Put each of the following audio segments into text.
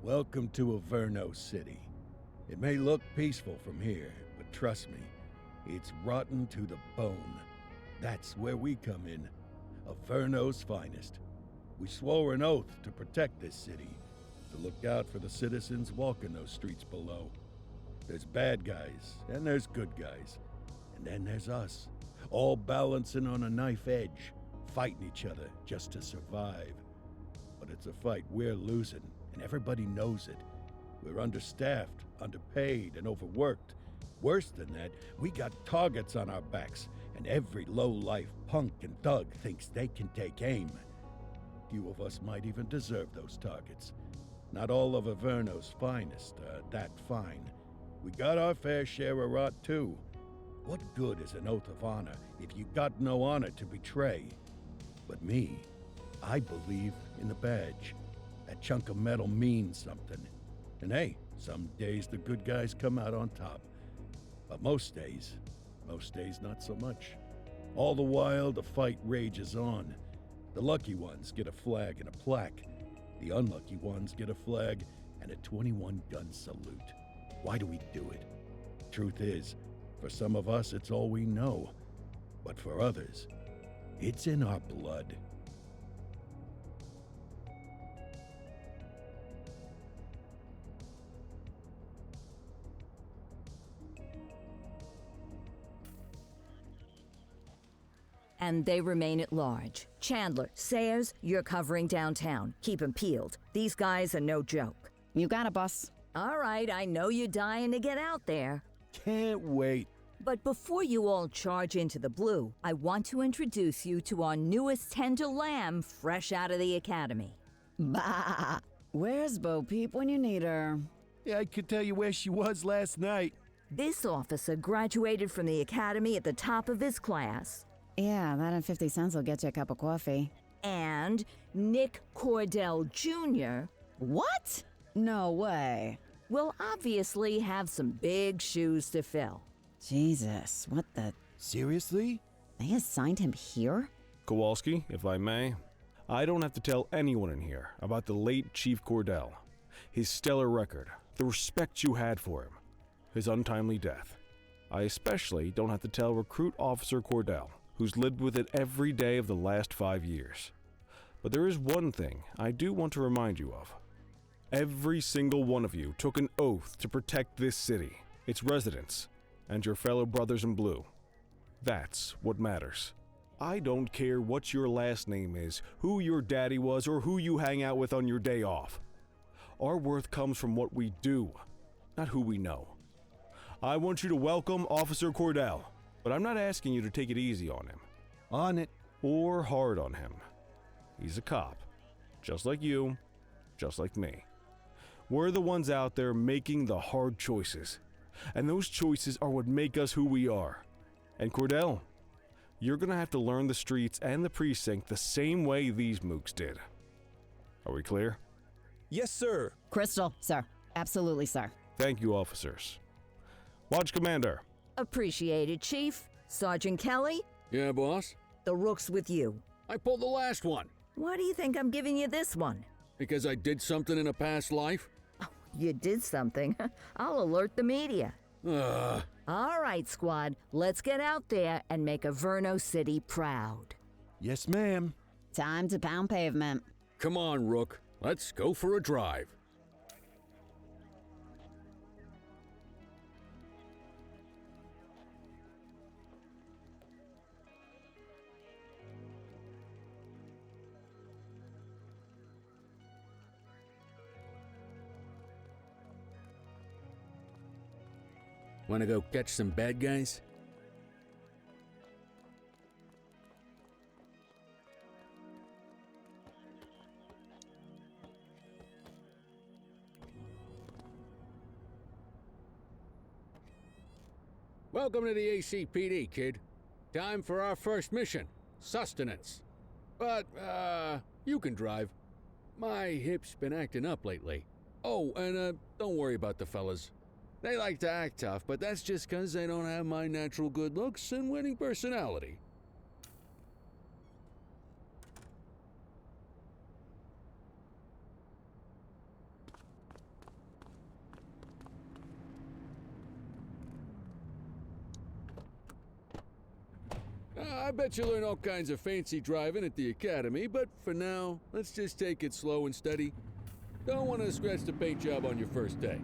Welcome to Averno City. It may look peaceful from here, but trust me, it's rotten to the bone. That's where we come in. Averno's finest. We swore an oath to protect this city, to look out for the citizens walking those streets below. There's bad guys, and there's good guys. And then there's us, all balancing on a knife edge, fighting each other just to survive. But it's a fight we're losing, and everybody knows it. We're understaffed, underpaid, and overworked. Worse than that, we got targets on our backs, and every low-life punk and thug thinks they can take aim. Few of us might even deserve those targets. Not all of Averno's finest are that fine. We got our fair share of rot, too. What good is an oath of honor if you got no honor to betray? But me, I believe in the badge. That chunk of metal means something. And hey, some days the good guys come out on top. But most days not so much. All the while, the fight rages on. The lucky ones get a flag and a plaque. The unlucky ones get a flag and a 21-gun salute. Why do we do it? Truth is, for some of us, it's all we know. But for others, it's in our blood. And they remain at large. Chandler, Sayers, you're covering downtown. Keep 'em peeled. These guys are no joke. You got it, boss. All right, I know you're dying to get out there. Can't wait. But before you all charge into the blue, I want to introduce you to our newest tender lamb fresh out of the academy. Bah! Where's Bo Peep when you need her? Yeah, I could tell you where she was last night. This officer graduated from the academy at the top of his class. Yeah, that and 50 cents will get you a cup of coffee. And Nick Cordell Jr. What? No way. will obviously have some big shoes to fill. Jesus, what the... Seriously? They assigned him here? Kowalski, if I may, I don't have to tell anyone in here about the late Chief Cordell, his stellar record, the respect you had for him, his untimely death. I especially don't have to tell Recruit Officer Cordell, who's lived with it every day of the last 5 years. But there is one thing I do want to remind you of. Every single one of you took an oath to protect this city, its residents, and your fellow brothers in blue. That's what matters. I don't care what your last name is, who your daddy was, or who you hang out with on your day off. Our worth comes from what we do, not who we know. I want you to welcome Officer Cordell, but I'm not asking you to take it easy on him. On it. Or hard on him. He's a cop, just like you, just like me. We're the ones out there making the hard choices, and those choices are what make us who we are. And Cordell, you're gonna have to learn the streets and the precinct the same way these mooks did. Are we clear? Yes, sir. Crystal, sir. Absolutely, sir. Thank you, officers. Lodge Commander. Appreciated, Chief. Sergeant Kelly, Yeah, boss? the rook's with you. I pulled the last one. Why do you think I'm giving you this one? Because I did something in a past life? You did something. I'll alert the media. Ugh. All right, squad, let's get out there and make Averno City proud. Yes, ma'am. Time to pound pavement. Come on, Rook. Let's go for a drive. Want to go catch some bad guys? Welcome to the ACPD, kid. Time for our first mission, sustenance. But, you can drive. My hip's been acting up lately. Oh, and, don't worry about the fellas. They like to act tough, but that's just 'cause they don't have my natural good looks and winning personality. I bet you learn all kinds of fancy driving at the academy, but for now, let's just take it slow and steady. Don't want to scratch the paint job on your first day.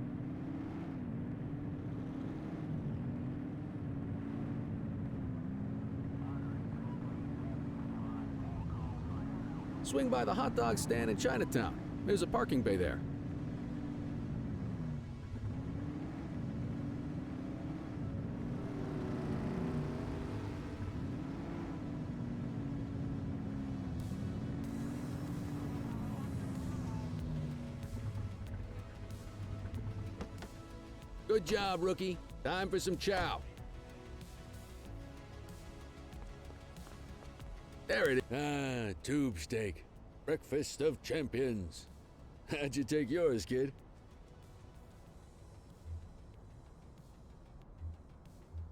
Swing by the hot dog stand in Chinatown. There's a parking bay there. Good job, rookie. Time for some chow. There it is. Ah, tube steak. Breakfast of champions. How'd you take yours, kid?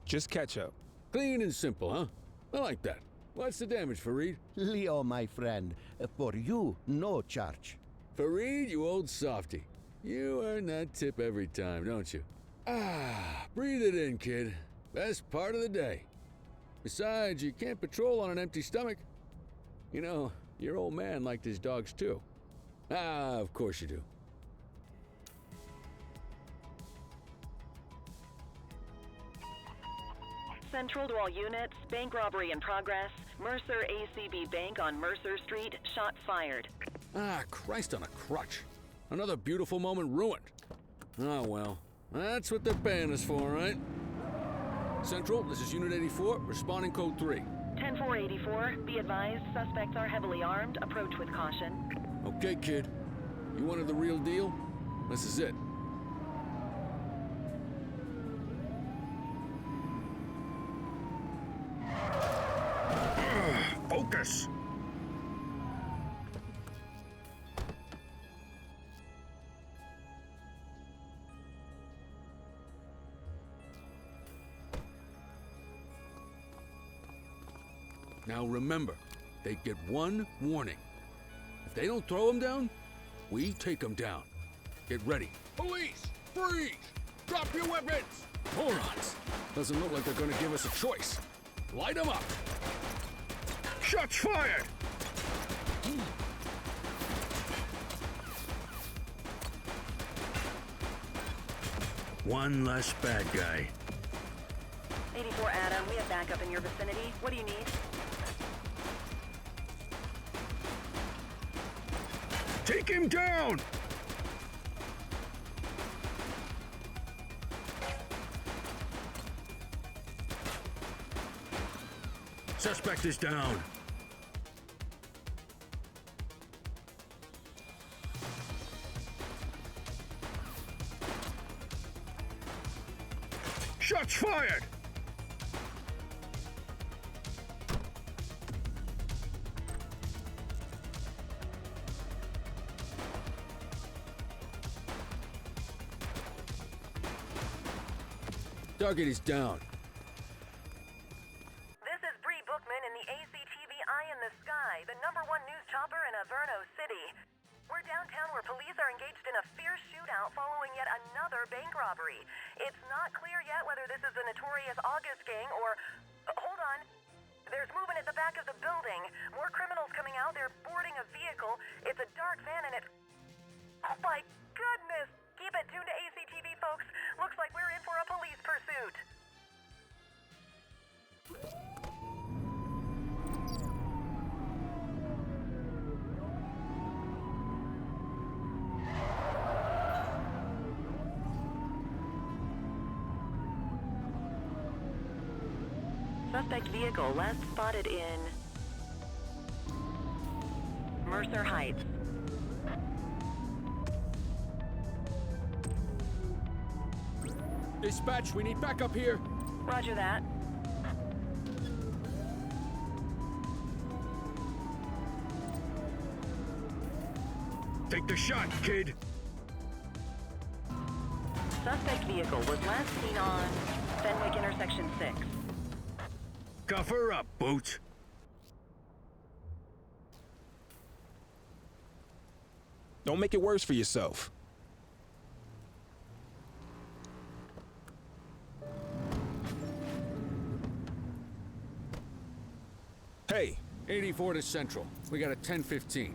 Just ketchup. Clean and simple, huh? I like that. What's the damage, Fareed? Leo, my friend, for you, no charge. Fareed, you old softy. You earn that tip every time, don't you? Ah, breathe it in, kid. Best part of the day. Besides, you can't patrol on an empty stomach. You know, your old man liked his dogs too. Ah, of course you do. Central to all units, bank robbery in progress. Mercer ACB Bank on Mercer Street, shots fired. Ah, Christ on a crutch. Another beautiful moment ruined. Oh well, that's what they're paying us for, right? Central, this is Unit 84, responding code 3. 10-484, be advised, suspects are heavily armed, approach with caution. Okay, kid. You wanted the real deal? This is it. Focus! Now remember, they get one warning. If they don't throw them down, we take them down. Get ready. Police! Freeze! Drop your weapons! Morons! Doesn't look like they're gonna give us a choice. Light them up! Shots fired! One less bad guy. 84 Adam, we have backup in your vicinity. What do you need? Take him down! Suspect is down. Shots fired! Target is down. This is Bree Bookman in the ACTV Eye in the Sky, the #1 news chopper in Averno City. We're downtown where police are engaged in a fierce shootout following yet another bank robbery. It's not clear yet whether this is the notorious August gang or... hold on. There's movement at the back of the building. More criminals coming out. They're boarding a vehicle. It's a dark van and it's... oh my goodness! Keep it tuned to ACTV, folks. Looks like we're in for a police pursuit. Suspect vehicle last spotted in Mercer Heights. Dispatch, we need backup here. Roger that. Take the shot, kid. Suspect vehicle was last seen on Fenwick Intersection 6. Cuff her up, Boots. Don't make it worse for yourself. Hey, 84 to Central. We got a 10:15.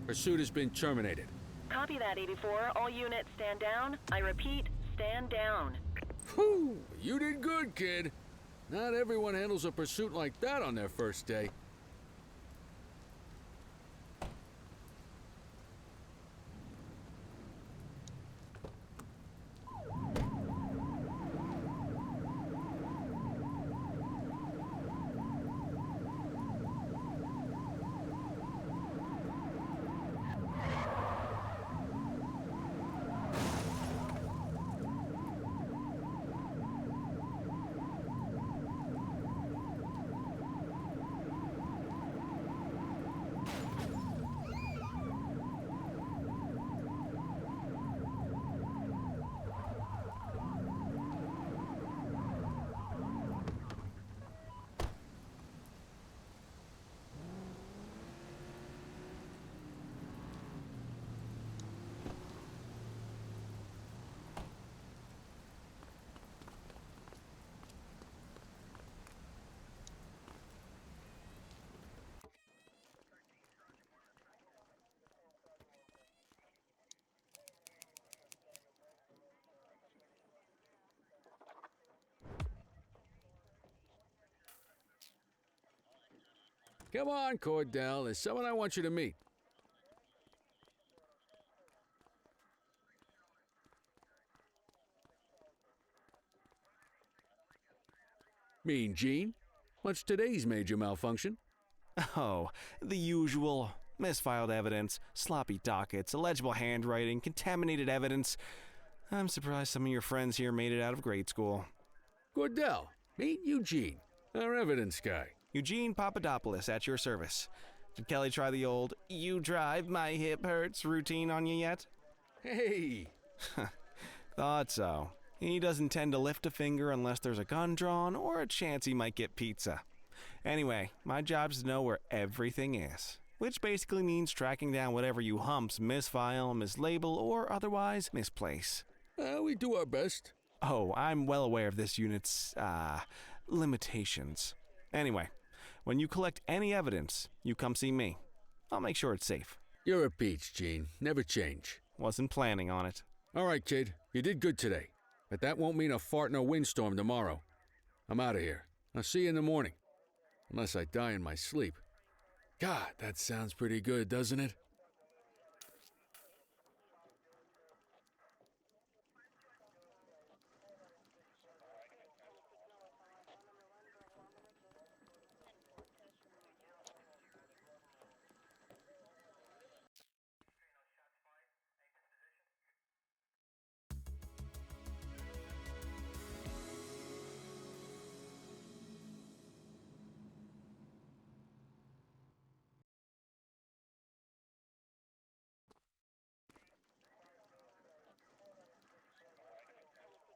Pursuit has been terminated. Copy that, 84. All units stand down. I repeat, stand down. Whew! You did good, kid. Not everyone handles a pursuit like that on their first day. Come on, Cordell. There's someone I want you to meet. Mean Gene? What's today's major malfunction? Oh, the usual. Misfiled evidence, sloppy dockets, illegible handwriting, contaminated evidence. I'm surprised some of your friends here made it out of grade school. Cordell, meet Eugene, our evidence guy. Eugene Papadopoulos at your service. Did Kelly try the old, "you drive, my hip hurts" routine on you yet? Hey! Thought so. He doesn't tend to lift a finger unless there's a gun drawn or a chance he might get pizza. Anyway, my job's to know where everything is, which basically means tracking down whatever you humps misfile, mislabel, or otherwise misplace. We do our best. Oh, I'm well aware of this unit's, limitations. Anyway, when you collect any evidence, you come see me. I'll make sure it's safe. You're a peach, Gene. Never change. Wasn't planning on it. All right, kid. You did good today. But that won't mean a fart in a windstorm tomorrow. I'm out of here. I'll see you in the morning. Unless I die in my sleep. God, that sounds pretty good, doesn't it?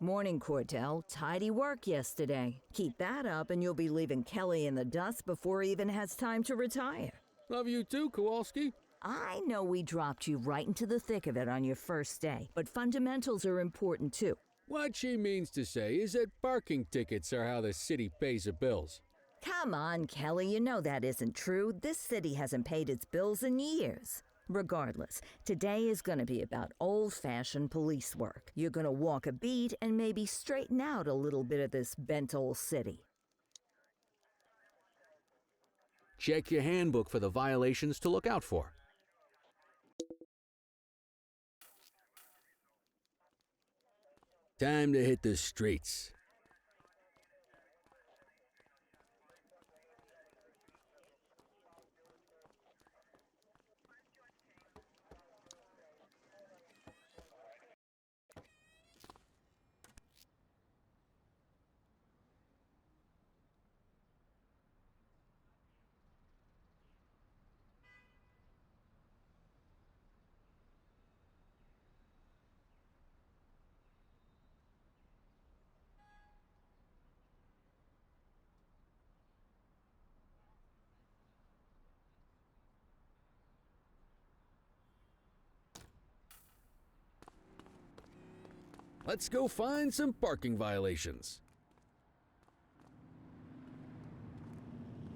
Morning, Cordell. Tidy work yesterday. Keep that up and you'll be leaving Kelly in the dust before he even has time to retire. Love you too, Kowalski. I know we dropped you right into the thick of it on your first day, but fundamentals are important too. What she means to say is that parking tickets are how the city pays the bills. Come on, Kelly, you know that isn't true. This city hasn't paid its bills in years. Regardless, today is going to be about old-fashioned police work. You're going to walk a beat and maybe straighten out a little bit of this bent old city. Check your handbook for the violations to look out for. Time to hit the streets. Let's go find some parking violations.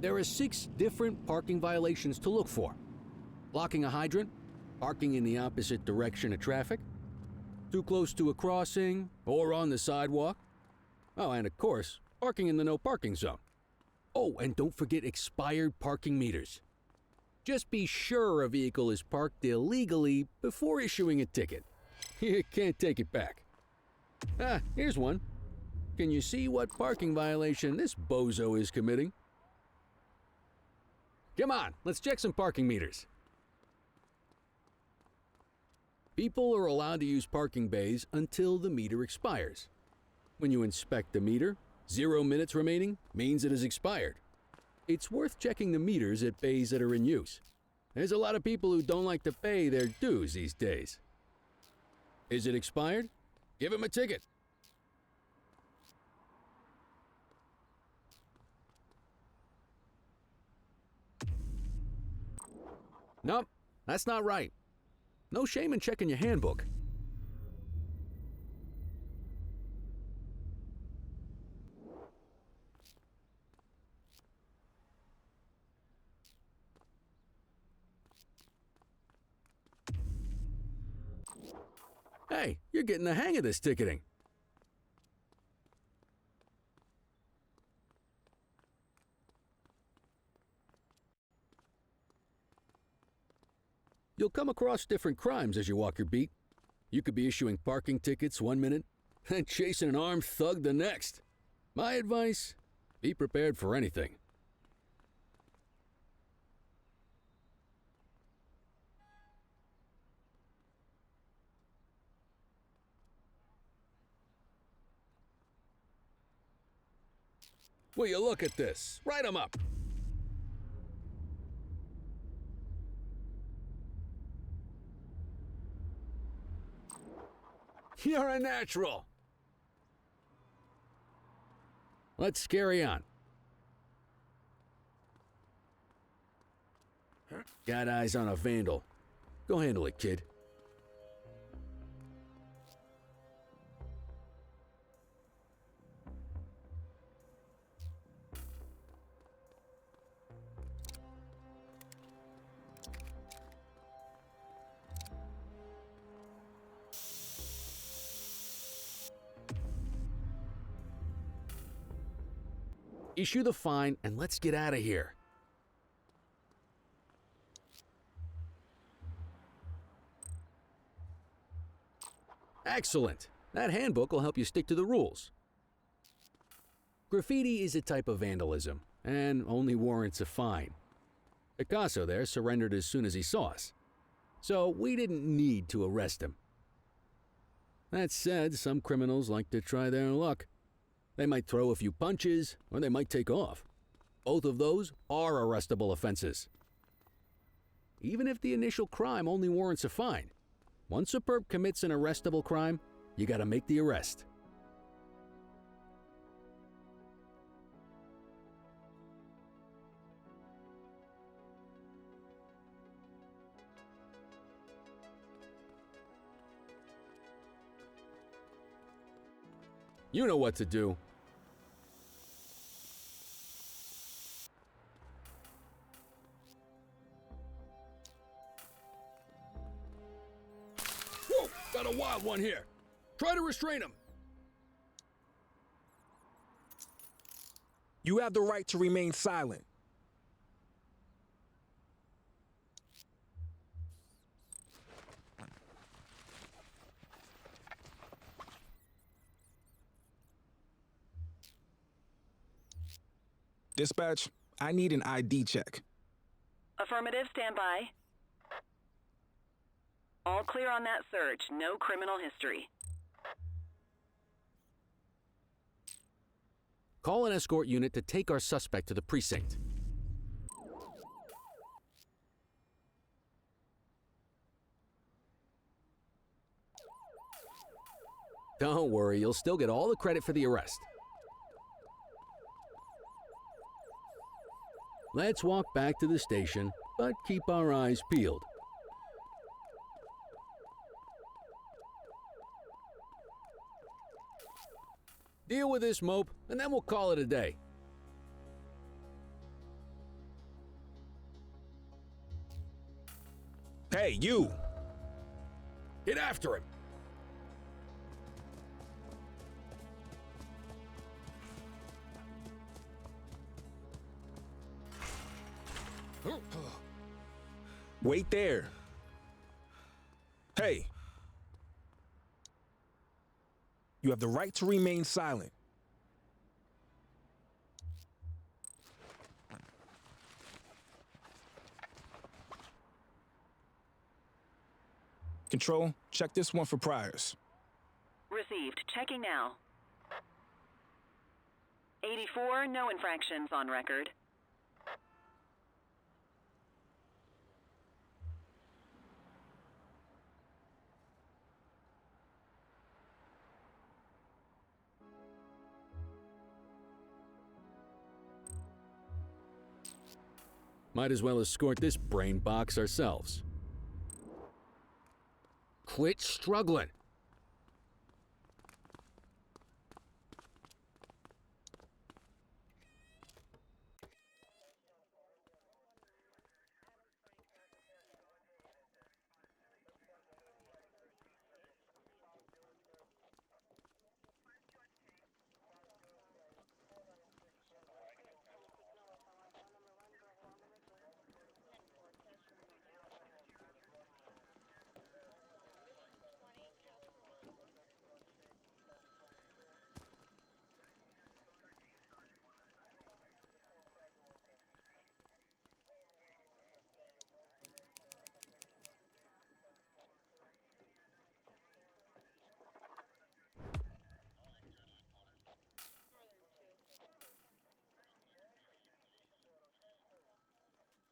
There are 6 different parking violations to look for. Blocking a hydrant, parking in the opposite direction of traffic, too close to a crossing or on the sidewalk. Oh, and of course, parking in the no parking zone. Oh, and don't forget expired parking meters. Just be sure a vehicle is parked illegally before issuing a ticket. You can't take it back. Ah, here's one. Can you see what parking violation this bozo is committing? Come on, let's check some parking meters. People are allowed to use parking bays until the meter expires. When you inspect the meter, 0 minutes remaining means it has expired. It's worth checking the meters at bays that are in use. There's a lot of people who don't like to pay their dues these days. Is it expired? Give him a ticket. Nope, that's not right. No shame in checking your handbook. Hey, you're getting the hang of this ticketing. You'll come across different crimes as you walk your beat. You could be issuing parking tickets 1 minute and chasing an armed thug the next. My advice, be prepared for anything. Will you look at this? Write 'em up. You're a natural. Let's carry on. Got eyes on a vandal. Go handle it, kid. Issue the fine and let's get out of here. Excellent. That handbook will help you stick to the rules. Graffiti is a type of vandalism and only warrants a fine. Picasso there surrendered as soon as he saw us, so we didn't need to arrest him. That said, some criminals like to try their luck. They might throw a few punches, or they might take off. Both of those are arrestable offenses. Even if the initial crime only warrants a fine, once a perp commits an arrestable crime, you gotta make the arrest. You know what to do. Whoa! Got a wild one here. Try to restrain him. You have the right to remain silent. Dispatch, I need an ID check. Affirmative, stand by. All clear on that search. No criminal history. Call an escort unit to take our suspect to the precinct. Don't worry, you'll still get all the credit for the arrest. Let's walk back to the station, but keep our eyes peeled. Deal with this mope, and then we'll call it a day. Hey, you! Get after him! Wait there. Hey. You have the right to remain silent. Control, check this one for priors. Received. Checking now. 84, no infractions on record. Might as well escort this brain box ourselves. Quit struggling.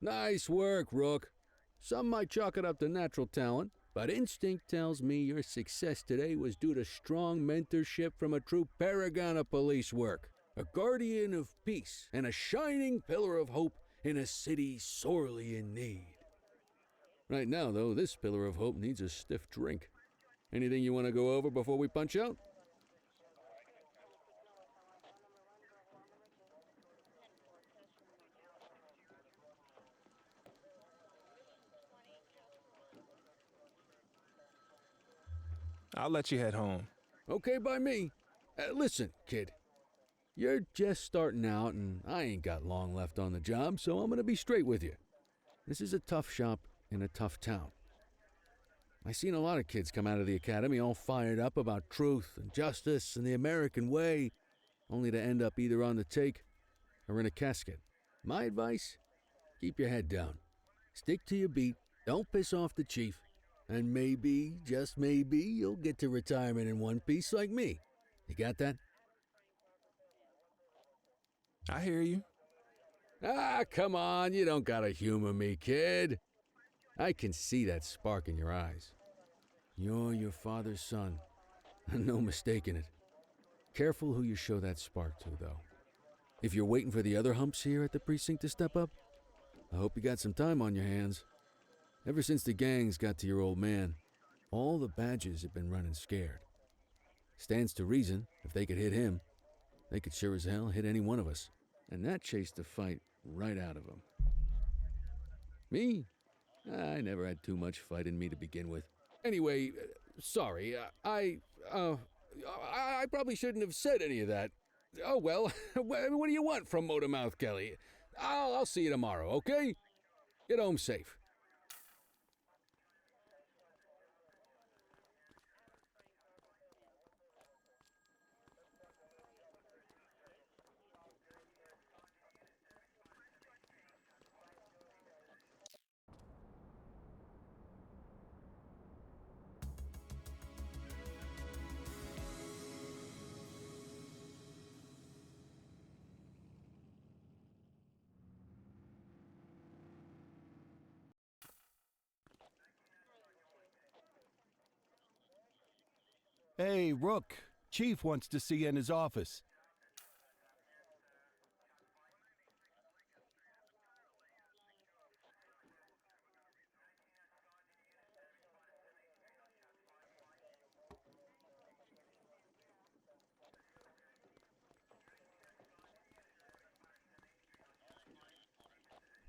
Nice work, Rook. Some might chalk it up to natural talent, but instinct tells me your success today was due to strong mentorship from a true paragon of police work, a guardian of peace, and a shining pillar of hope in a city sorely in need. Right now, though, this pillar of hope needs a stiff drink. Anything you want to go over before we punch out? I'll let you head home. Okay by me. Listen, kid. You're just starting out, and I ain't got long left on the job, so I'm gonna be straight with you. This is a tough shop in a tough town. I seen a lot of kids come out of the academy all fired up about truth and justice and the American way, only to end up either on the take or in a casket. My advice? Keep your head down. Stick to your beat, don't piss off the chief, and maybe, just maybe, you'll get to retirement in one piece like me. You got that? I hear you. Ah, come on, you don't gotta humor me, kid. I can see that spark in your eyes. You're your father's son, no mistaking it. Careful who you show that spark to, though. If you're waiting for the other humps here at the precinct to step up, I hope you got some time on your hands. Ever since the gangs got to your old man, all the badges have been running scared. Stands to reason, if they could hit him, they could sure as hell hit any one of us. And that chased the fight right out of them. Me? I never had too much fight in me to begin with. Anyway, sorry, I probably shouldn't have said any of that. Oh well, what do you want from Motormouth Kelly? I'll see you tomorrow, okay? Get home safe. Hey, Rook. Chief wants to see you in his office.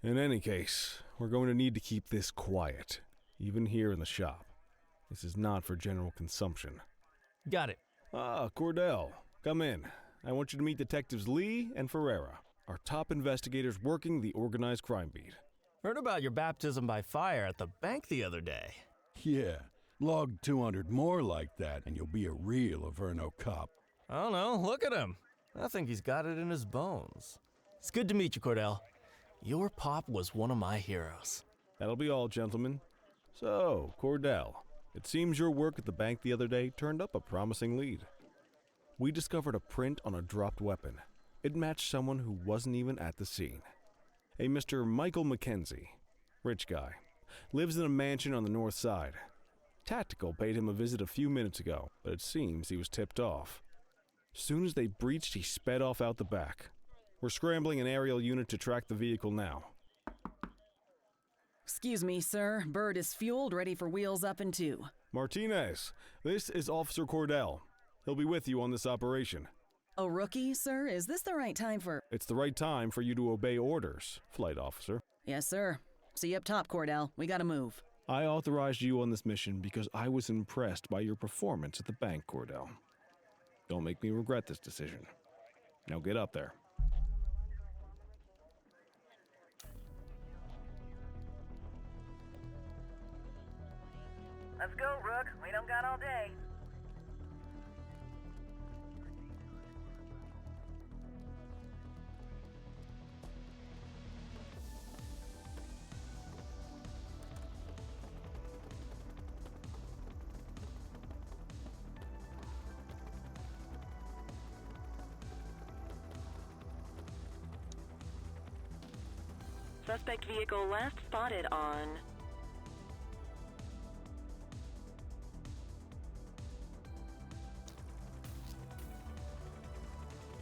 In any case, we're going to need to keep this quiet. even here in the shop. This is not for general consumption. Got it. Ah, Cordell, come in. I want you to meet Detectives Lee and Ferreira, our top investigators working the organized crime beat. Heard about your baptism by fire at the bank the other day. Yeah, log 200 more like that and you'll be a real Averno cop. I don't know, look at him. I think he's got it in his bones. It's good to meet you, Cordell. Your pop was one of my heroes. That'll be all, gentlemen. So, Cordell, it seems your work at the bank the other day turned up a promising lead. We discovered a print on a dropped weapon. It matched someone who wasn't even at the scene. A Mr. Michael McKenzie, rich guy, lives in a mansion on the north side. Tactical paid him a visit a few minutes ago, but it seems he was tipped off. Soon as they breached, he sped off out the back. We're scrambling an aerial unit to track the vehicle now. Excuse me, sir. Bird is fueled, ready for wheels up in 2. Martinez, this is Officer Cordell. He'll be with you on this operation. A rookie, sir? Is this the right time for... It's the right time for you to obey orders, flight officer. Yes, sir. See you up top, Cordell. We gotta move. I authorized you on this mission because I was impressed by your performance at the bank, Cordell. Don't make me regret this decision. Now get up there. Let's go, Rook. We don't got all day. Suspect vehicle last spotted on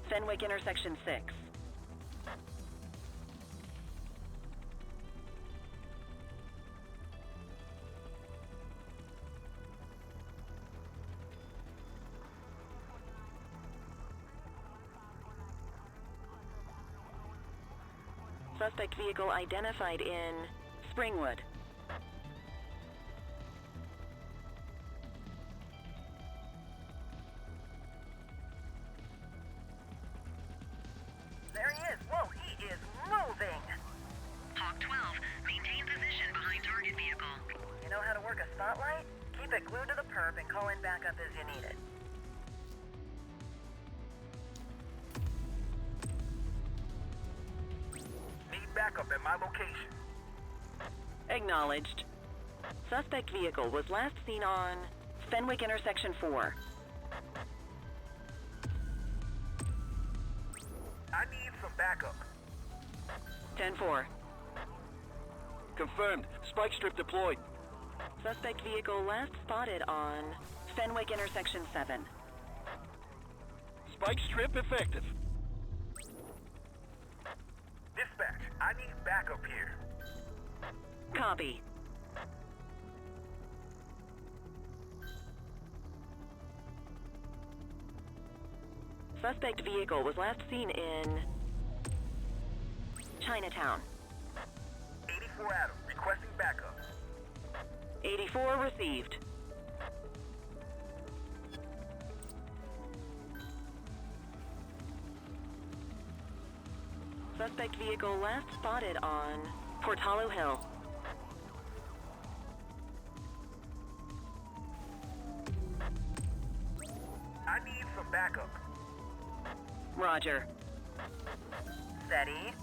Fenwick intersection 6. Suspect vehicle identified in Springwood. There he is. Whoa, he is moving. Hawk 12, maintain position behind target vehicle. You know how to work a spotlight? Keep it glued to the perp and call in backup as you need it. Need backup at my location. Acknowledged. Suspect vehicle was last seen on Fenwick intersection 4. I need some backup. 10-4. Confirmed. Spike strip deployed. Suspect vehicle last spotted on Fenwick intersection 7. Spike strip effective. Dispatch, I need backup here. Copy. Suspect vehicle was last seen in Chinatown. 84 Adam, requesting backup. 84 received. Suspect vehicle last spotted on Portalo Hill. I need some backup. Roger. Steady.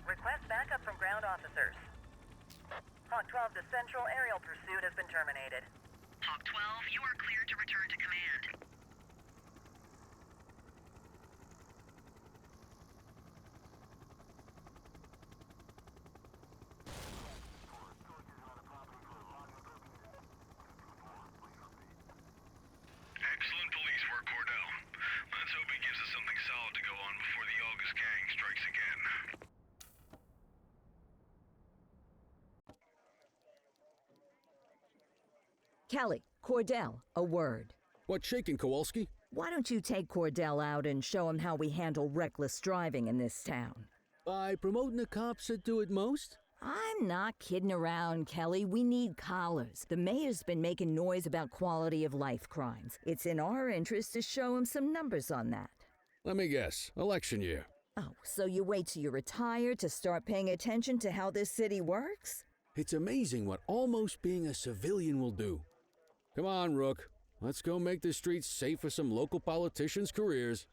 Request backup from ground officers. Hawk 12 to Central, aerial pursuit has been terminated. Hawk 12, you are cleared to return to command. Excellent police work, Cordell. Let's hope he gives us something solid to go on before the August gang strikes again. Kelly, Cordell, a word. What's shaking, Kowalski? Why don't you take Cordell out and show him how we handle reckless driving in this town? By promoting the cops that do it most? I'm not kidding around, Kelly. We need collars. The mayor's been making noise about quality of life crimes. It's in our interest to show him some numbers on that. Let me guess. Election year. Oh, so you wait till you retire to start paying attention to how this city works? It's amazing what almost being a civilian will do. Come on, Rook. Let's go make the streets safe for some local politicians' careers.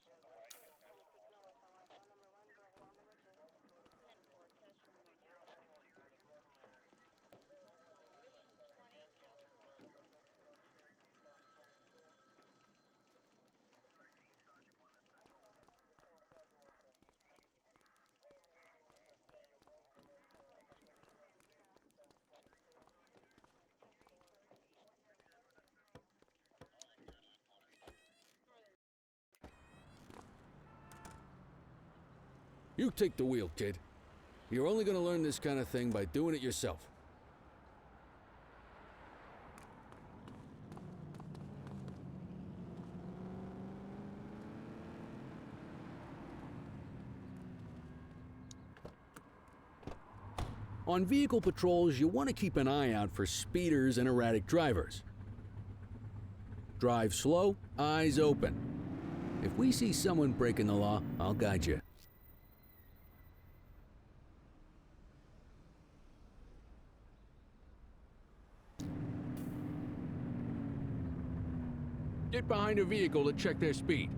You take the wheel, kid. You're only going to learn this kind of thing by doing it yourself. On vehicle patrols, you want to keep an eye out for speeders and erratic drivers. Drive slow, eyes open. If we see someone breaking the law, I'll guide you. Get behind a vehicle to check their speed.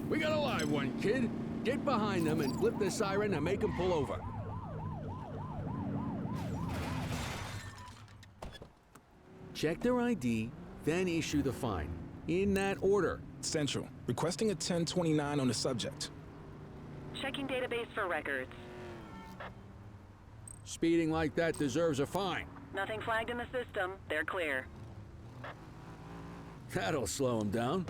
We got a live one, kid. Get behind them and flip the siren and make them pull over. Check their ID, then issue the fine. In that order. Central, requesting a 1029 on the subject. Checking database for records. Speeding like that deserves a fine. Nothing flagged in the system. They're clear. That'll slow them down.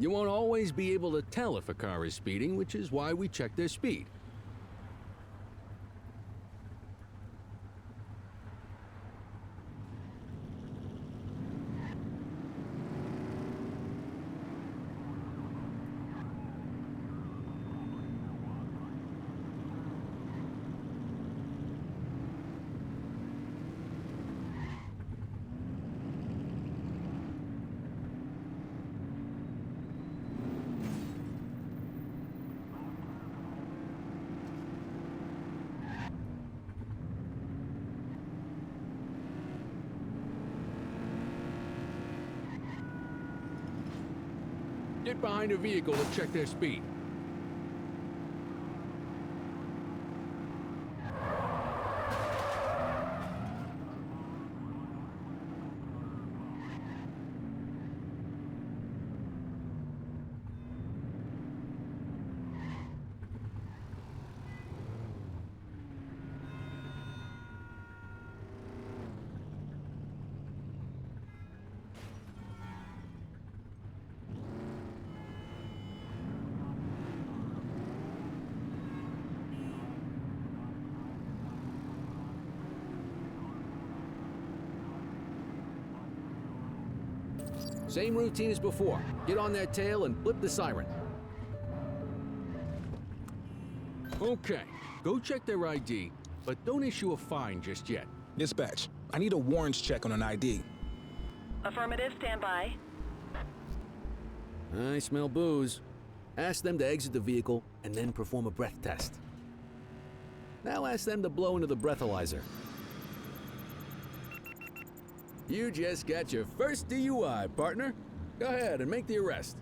You won't always be able to tell if a car is speeding, which is why we check their speed. Get behind a vehicle to check their speed. Same routine as before. Get on their tail and flip the siren. Okay, go check their ID, but don't issue a fine just yet. Dispatch, I need a warrants check on an ID. Affirmative, stand by. I smell booze. Ask them to exit the vehicle and then perform a breath test. Now ask them to blow into the breathalyzer. You just got your first DUI, partner. Go ahead and make the arrest.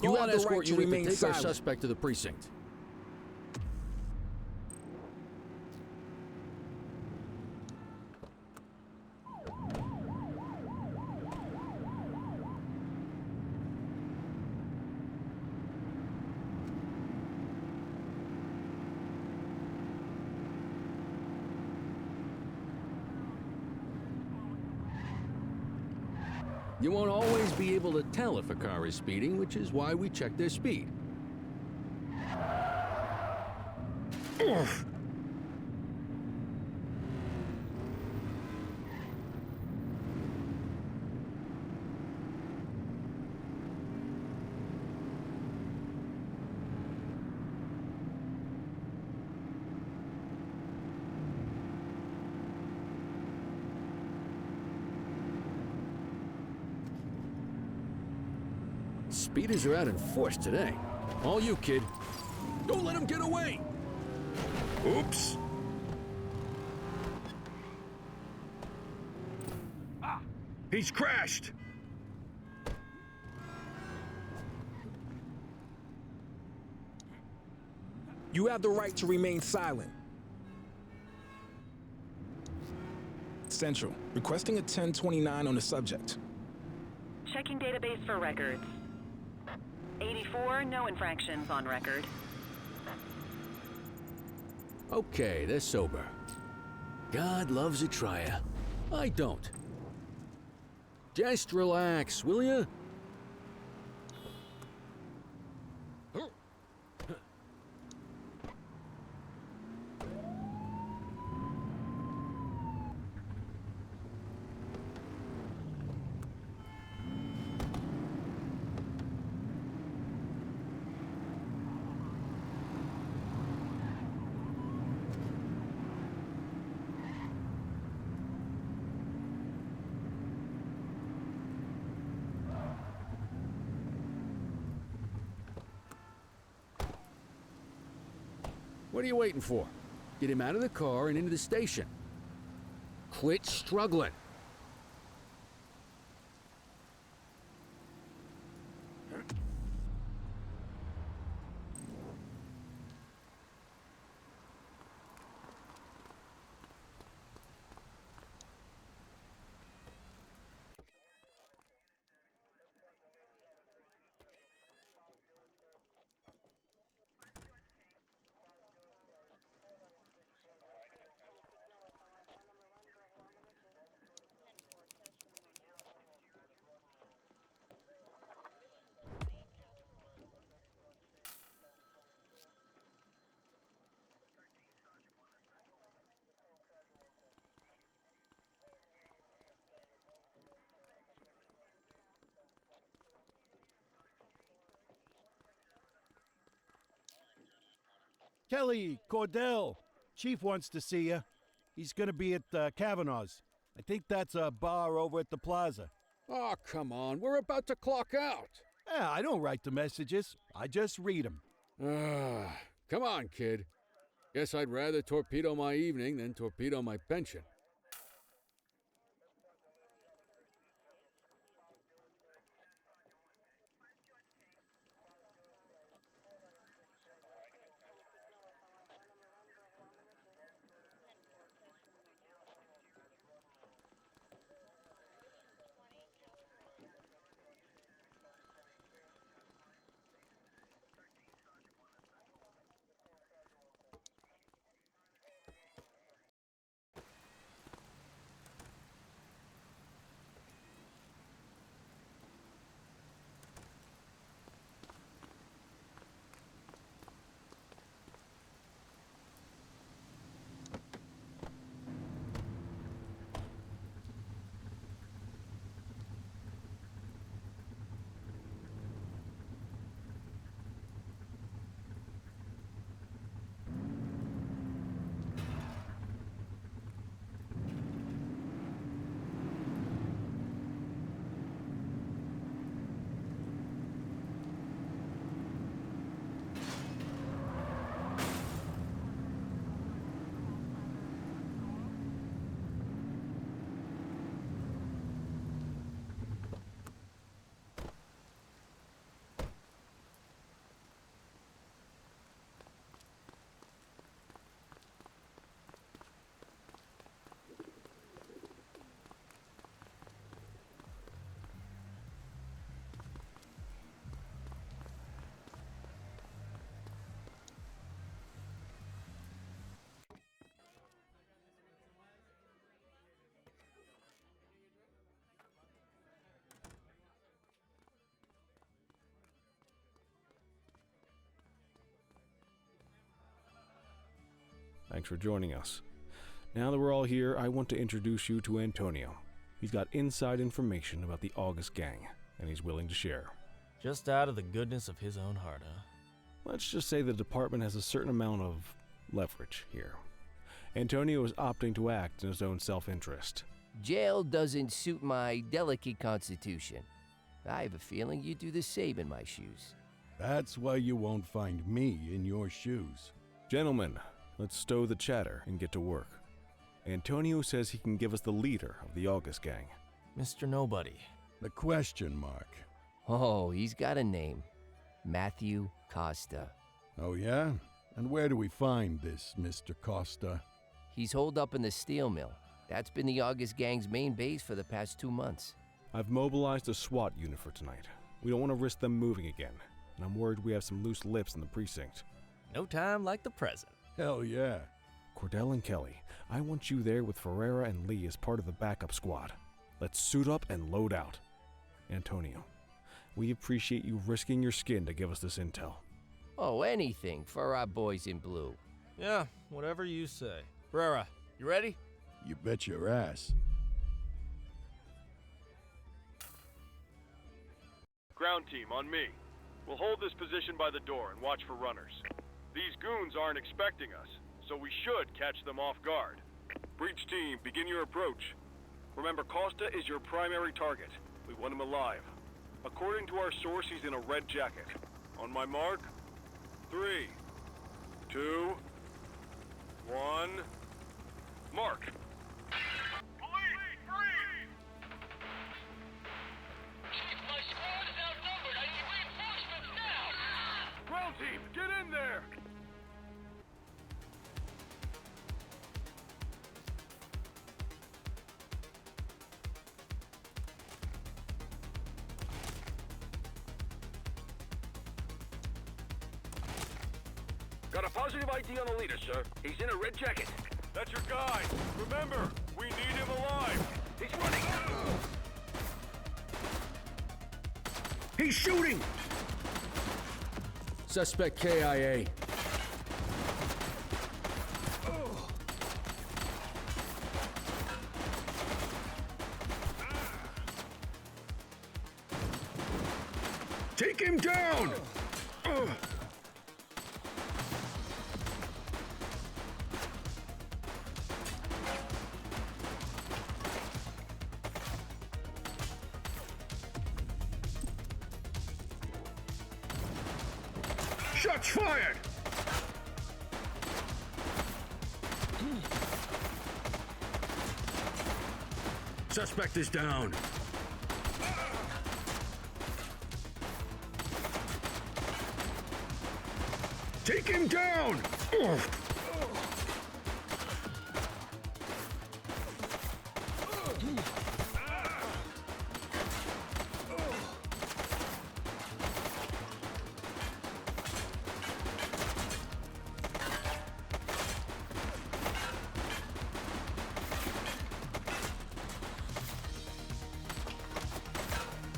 You Call have an the right escort to unit remain to take our silent. suspect to the precinct. You won't always be able to tell if a car is speeding, which is why we check their speed. Speeders are out in force today. All you, kid. Don't let him get away! Oops! He's crashed! You have the right to remain silent. Central, requesting a 1029 on the subject. Checking database for records. 84, no infractions on record. Okay, they're sober. God loves a trier. I don't. Just relax, will ya? What are you waiting for? Get him out of the car and into the station. Quit struggling. Kelly, Cordell, Chief wants to see you. He's gonna be at Kavanaugh's. I think that's a bar over at the plaza. Oh, come on. We're about to clock out. Yeah, I don't write the messages. I just read them. Come on, kid. Guess I'd rather torpedo my evening than torpedo my pension. Thanks for joining us. Now that we're all here, I want to introduce you to Antonio. He's got inside information about the August gang, and he's willing to share. Just out of the goodness of his own heart, huh? Let's just say the department has a certain amount of leverage here. Antonio is opting to act in his own self-interest. Jail doesn't suit my delicate constitution. I have a feeling you do the same in my shoes. That's why you won't find me in your shoes. Gentlemen, let's stow the chatter and get to work. Antonio says he can give us the leader of the August gang. Mr. Nobody. The question mark. Oh, he's got a name. Matthew Costa. Oh yeah? And where do we find this Mr. Costa? He's holed up in the steel mill. That's been the August gang's main base for the past 2 months. I've mobilized a SWAT unit for tonight. We don't want to risk them moving again, and I'm worried we have some loose lips in the precinct. No time like the present. Hell yeah. Cordell and Kelly, I want you there with Ferreira and Lee as part of the backup squad. Let's suit up and load out. Antonio, we appreciate you risking your skin to give us this intel. Oh, anything for our boys in blue. Yeah, whatever you say. Ferreira, you ready? You bet your ass. Ground team, on me. We'll hold this position by the door and watch for runners. These goons aren't expecting us, so we should catch them off guard. Breach team, begin your approach. Remember, Costa is your primary target. We want him alive. According to our source, he's in a red jacket. On my mark, 3, 2, 1, mark. Police, freeze! Chief, my squad is outnumbered. I need reinforcements now! Ground team, get in there! Got a positive ID on the leader, sir. He's in a red jacket. That's your guy. Remember, we need him alive. He's running. He's shooting! Suspect KIA. Take him down! Shots fired! Suspect is down. Take him down!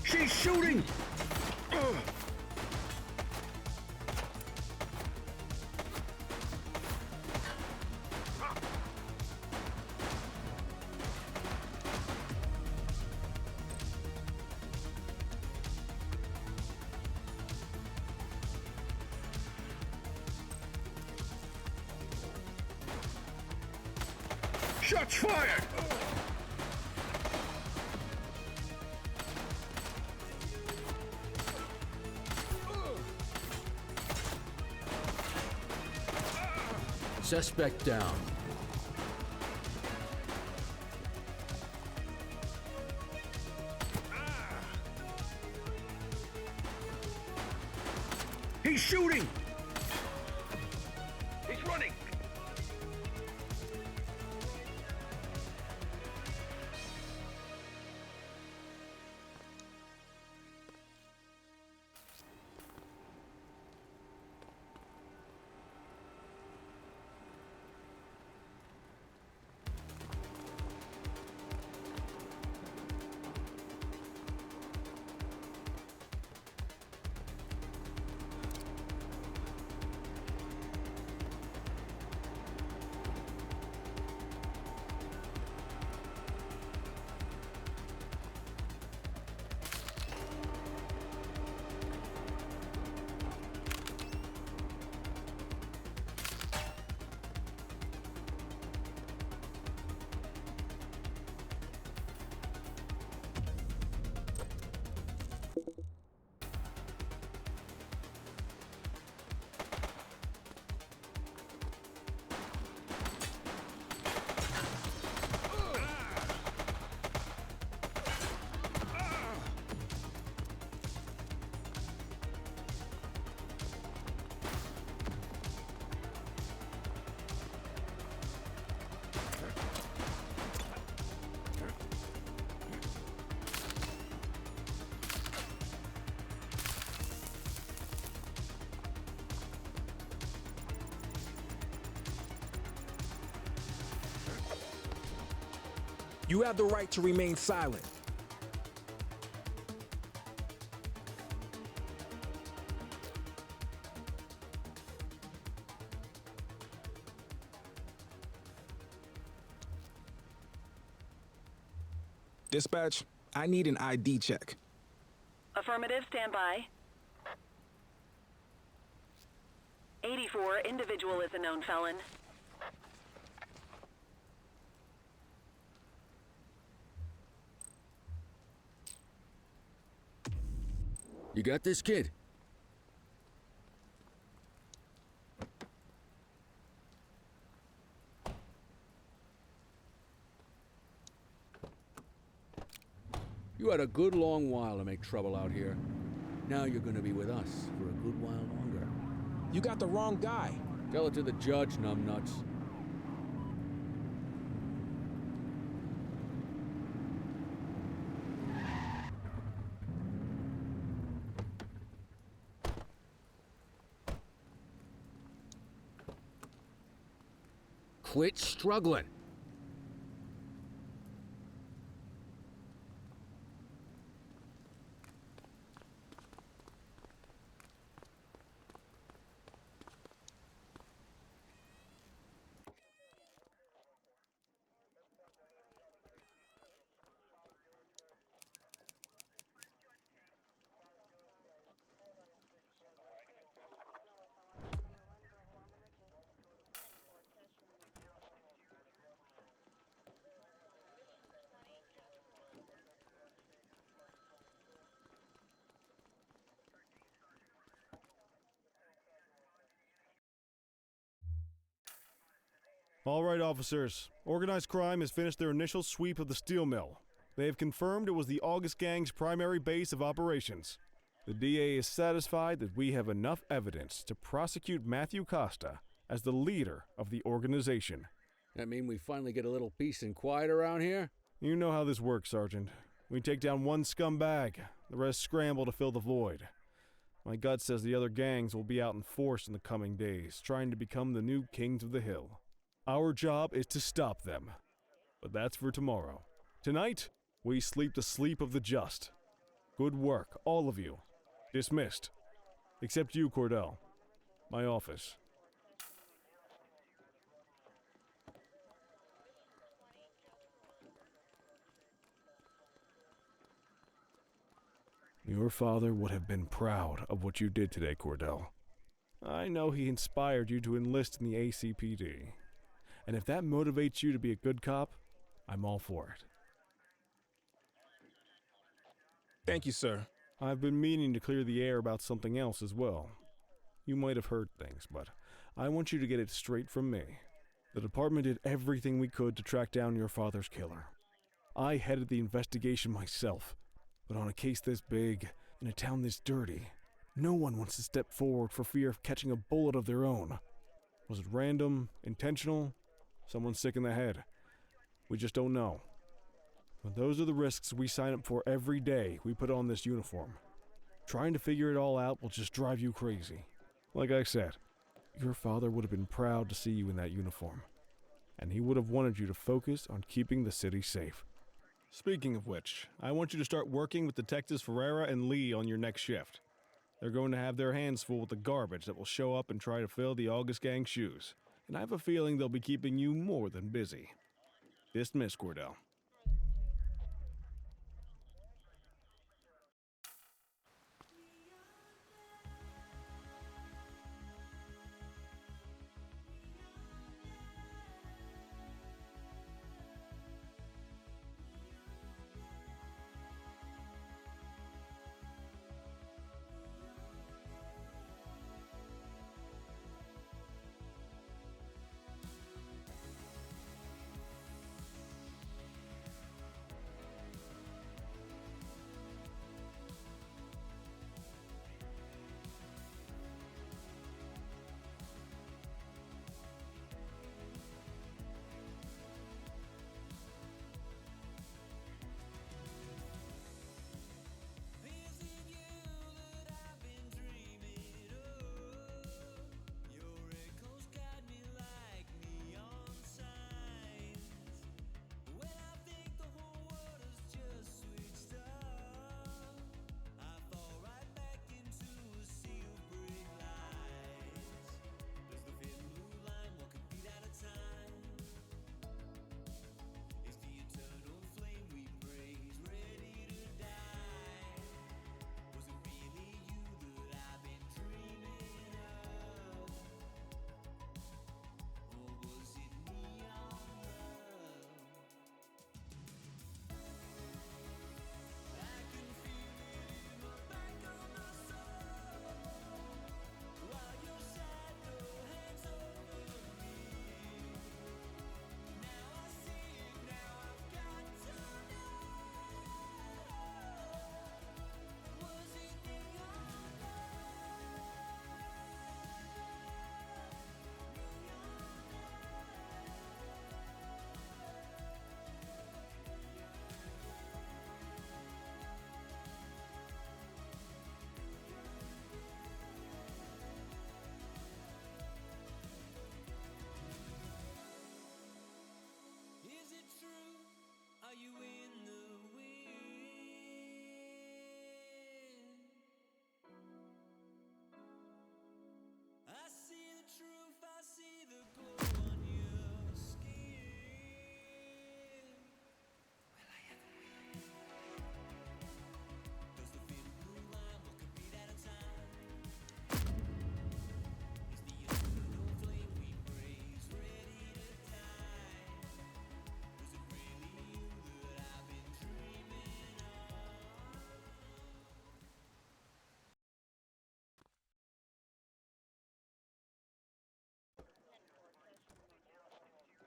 She's shooting! Shots fired! Suspect down. He's shooting! He's running. You have the right to remain silent. Dispatch, I need an ID check. Affirmative, stand by. 84, individual is a known felon. You got this, kid? You had a good long while to make trouble out here. Now you're gonna be with us for a good while longer. You got the wrong guy. Tell it to the judge, numbnuts. Quit struggling. All right, officers. Organized crime has finished their initial sweep of the steel mill. They have confirmed it was the August Gang's primary base of operations. The DA is satisfied that we have enough evidence to prosecute Matthew Costa as the leader of the organization. That mean we finally get a little peace and quiet around here? You know how this works, Sergeant. We take down one scumbag, the rest scramble to fill the void. My gut says the other gangs will be out in force in the coming days, trying to become the new kings of the hill. Our job is to stop them. But that's for tomorrow. Tonight, we sleep the sleep of the just. Good work, all of you. Dismissed. Except you, Cordell. My office. Your father would have been proud of what you did today, Cordell. I know he inspired you to enlist in the ACPD. And if that motivates you to be a good cop, I'm all for it. Thank you, sir. I've been meaning to clear the air about something else as well. You might have heard things, but I want you to get it straight from me. The department did everything we could to track down your father's killer. I headed the investigation myself, but on a case this big, in a town this dirty, no one wants to step forward for fear of catching a bullet of their own. Was it random, intentional? Someone sick in the head? We just don't know. But those are the risks we sign up for every day we put on this uniform. Trying to figure it all out will just drive you crazy. Like I said, your father would have been proud to see you in that uniform. And he would have wanted you to focus on keeping the city safe. Speaking of which, I want you to start working with Detectives Ferreira and Lee on your next shift. They're going to have their hands full with the garbage that will show up and try to fill the August Gang's shoes. And I have a feeling they'll be keeping you more than busy. Dismiss, Cordell.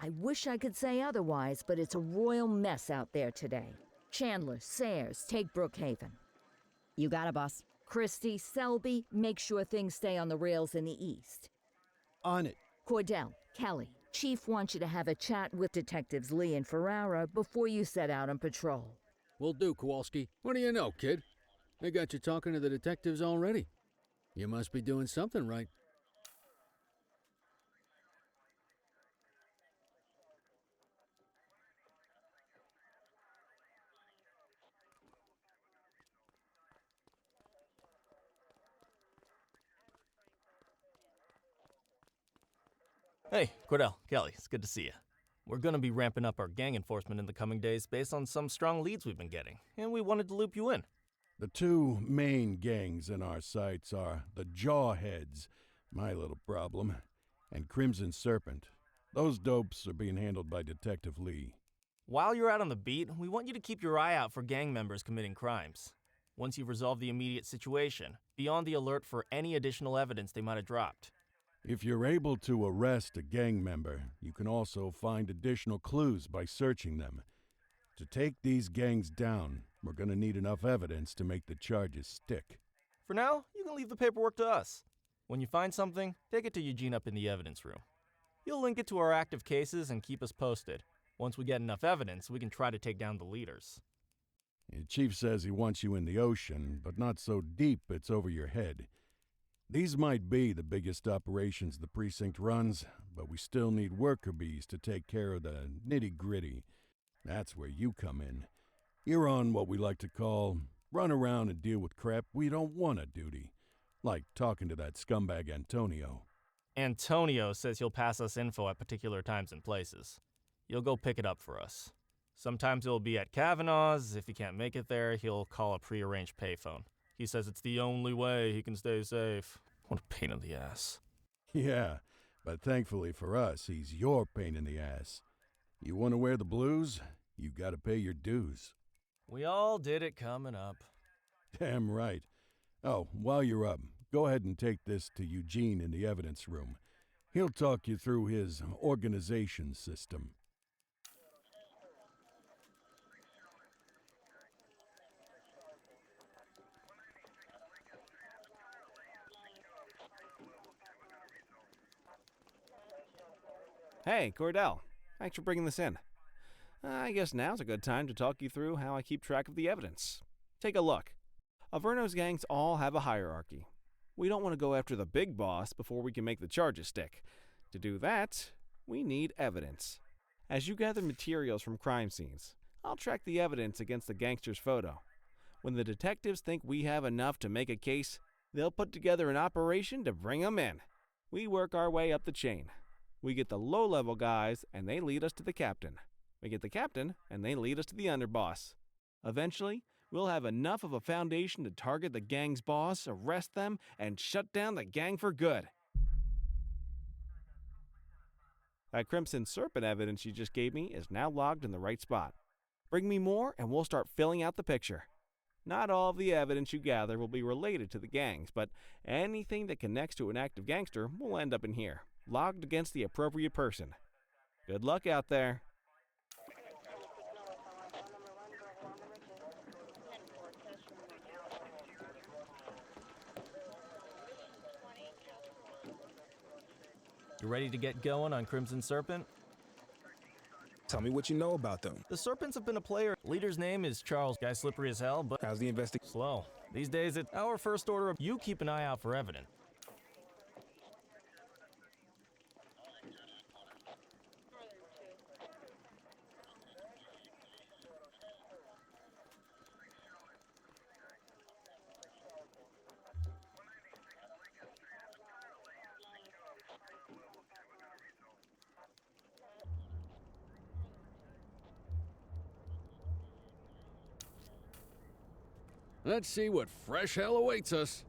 I wish I could say otherwise, but it's a royal mess out there today. Chandler, Sayers, take Brookhaven. You got it, boss. Christie, Selby, make sure things stay on the rails in the east. On it. Cordell, Kelly, Chief wants you to have a chat with Detectives Lee and Ferrara before you set out on patrol. Will do, Kowalski. What do you know, kid? They got you talking to the detectives already. You must be doing something right. Hey, Cordell, Kelly, it's good to see you. We're gonna be ramping up our gang enforcement in the coming days based on some strong leads we've been getting, and we wanted to loop you in. The two main gangs in our sights are the Jawheads, my little problem, and Crimson Serpent. Those dopes are being handled by Detective Lee. While you're out on the beat, we want you to keep your eye out for gang members committing crimes. Once you've resolved the immediate situation, be on the alert for any additional evidence they might have dropped. If you're able to arrest a gang member, you can also find additional clues by searching them. To take these gangs down, we're gonna need enough evidence to make the charges stick. For now, you can leave the paperwork to us. When you find something, take it to Eugene up in the evidence room. He'll link it to our active cases and keep us posted. Once we get enough evidence, we can try to take down the leaders. The chief says he wants you in the ocean, but not so deep it's over your head. These might be the biggest operations the precinct runs, but we still need worker bees to take care of the nitty-gritty. That's where you come in. You're on what we like to call run around and deal with crap we don't want to duty. Like talking to that scumbag Antonio. Antonio says he'll pass us info at particular times and places. You'll go pick it up for us. Sometimes it'll be at Kavanaugh's. If he can't make it there, he'll call a prearranged payphone. He says it's the only way he can stay safe. What a pain in the ass. Yeah, but thankfully for us, he's your pain in the ass. You want to wear the blues? You gotta pay your dues. We all did it coming up. Damn right. Oh, while you're up, go ahead and take this to Eugene in the evidence room. He'll talk you through his organization system. Hey, Cordell. Thanks for bringing this in. I guess now's a good time to talk you through how I keep track of the evidence. Take a look. Averno's gangs all have a hierarchy. We don't want to go after the big boss before we can make the charges stick. To do that, we need evidence. As you gather materials from crime scenes, I'll track the evidence against the gangster's photo. When the detectives think we have enough to make a case, they'll put together an operation to bring 'em in. We work our way up the chain. We get the low-level guys, and they lead us to the captain. We get the captain, and they lead us to the underboss. Eventually, we'll have enough of a foundation to target the gang's boss, arrest them, and shut down the gang for good. That Crimson Serpent evidence you just gave me is now logged in the right spot. Bring me more, and we'll start filling out the picture. Not all of the evidence you gather will be related to the gangs, but anything that connects to an active gangster will end up in here, logged against the appropriate person. Good luck out there. You ready to get going on Crimson Serpent? Tell me what you know about them. The Serpents have been a player. Leader's name is Charles. Guy slippery as hell, but How's the investigation? slow. These days, it's our first order of you keep an eye out for evidence. Let's see what fresh hell awaits us.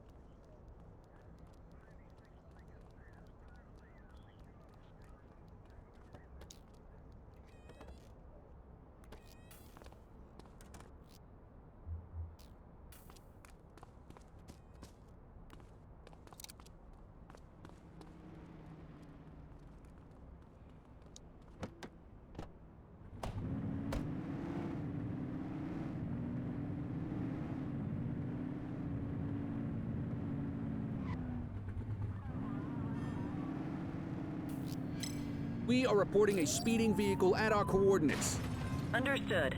We are reporting a speeding vehicle at our coordinates. Understood.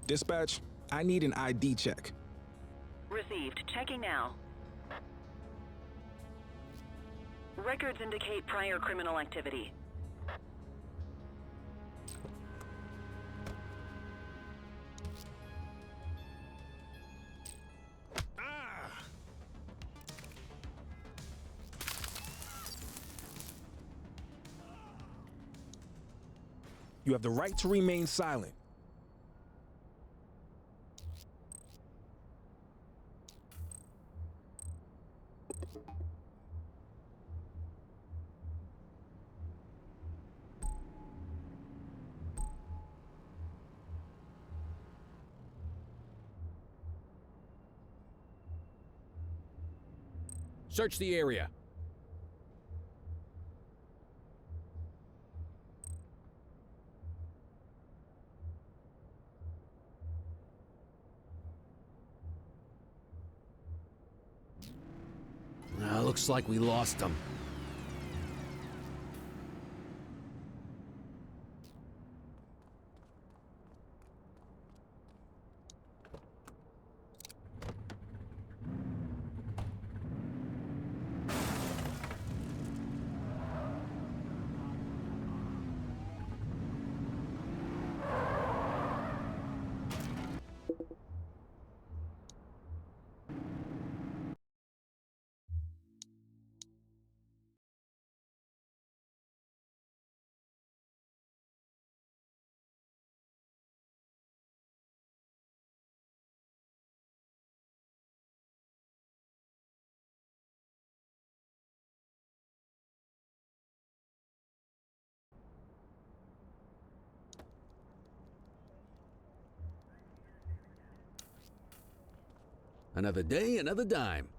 Dispatch, I need an ID check. Received. Checking now. Records indicate prior criminal activity. You have the right to remain silent. Search the area. Looks like we lost them. Another day, another dime.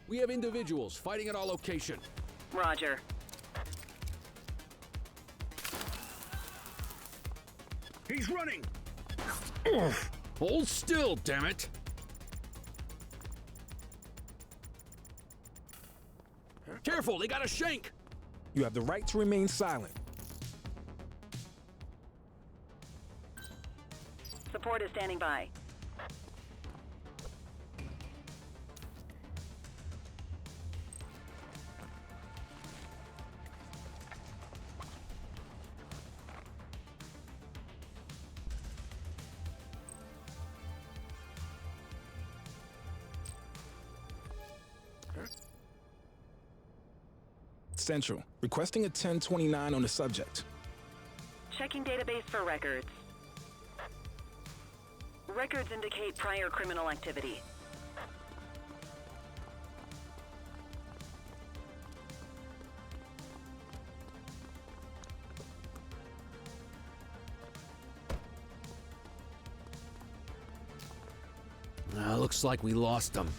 We have individuals fighting at our location. Roger. He's running! Hold still, damn it! Careful, they got a shank! You have the right to remain silent. Support is standing by. Central, requesting a 1029 on the subject. Checking database for records. Records indicate prior criminal activity. Looks like we lost them.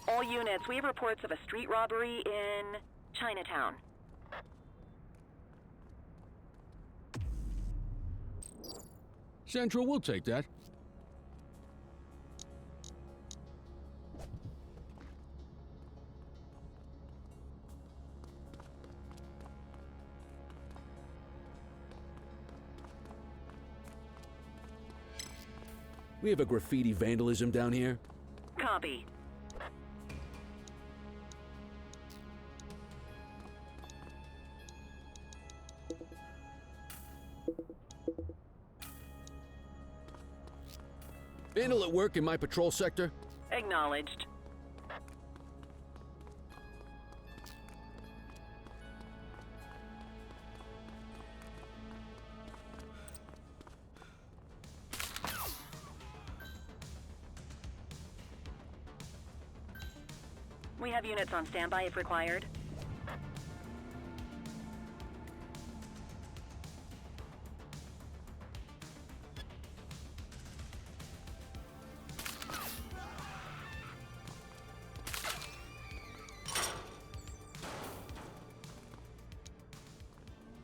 All units, we have reports of a street robbery in Chinatown. Central, we'll take that. We have a graffiti vandalism down here. Copy. Vandal at work in my patrol sector? Acknowledged. We have units on standby if required.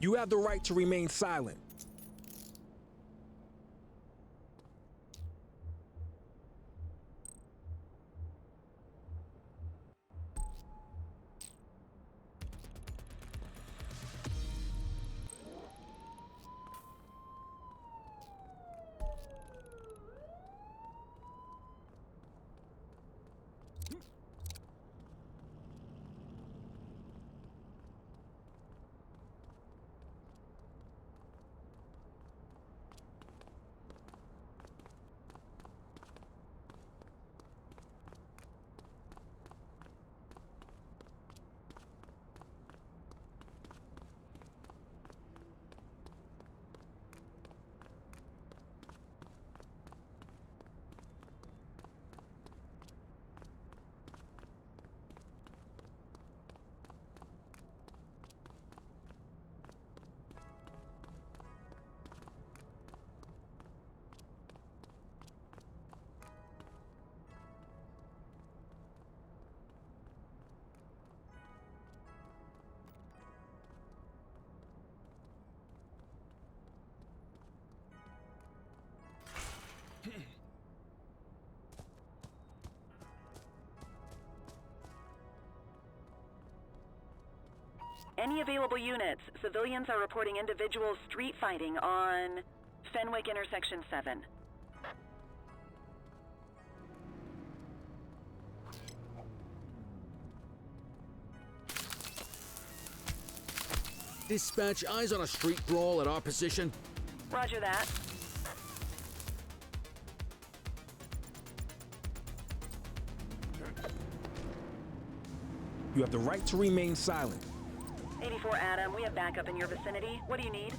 You have the right to remain silent. Any available units, civilians are reporting individual street fighting on Fenwick Intersection 7. Dispatch, eyes on a street brawl at our position. Roger that. You have the right to remain silent. 84 Adam, we have backup in your vicinity. What do you need?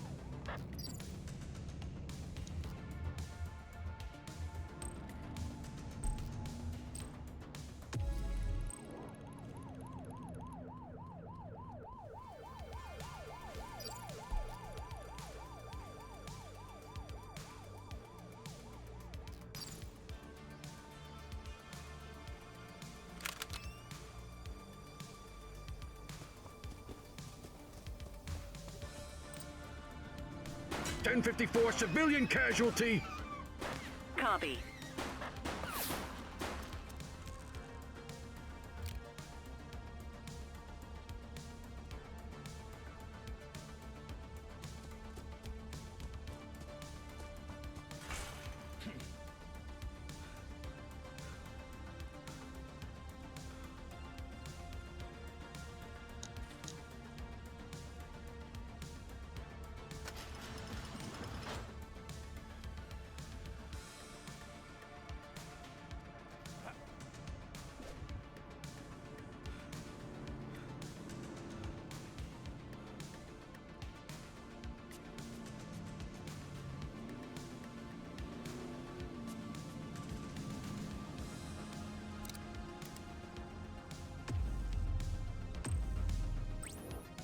.1054 civilian casualty. Copy.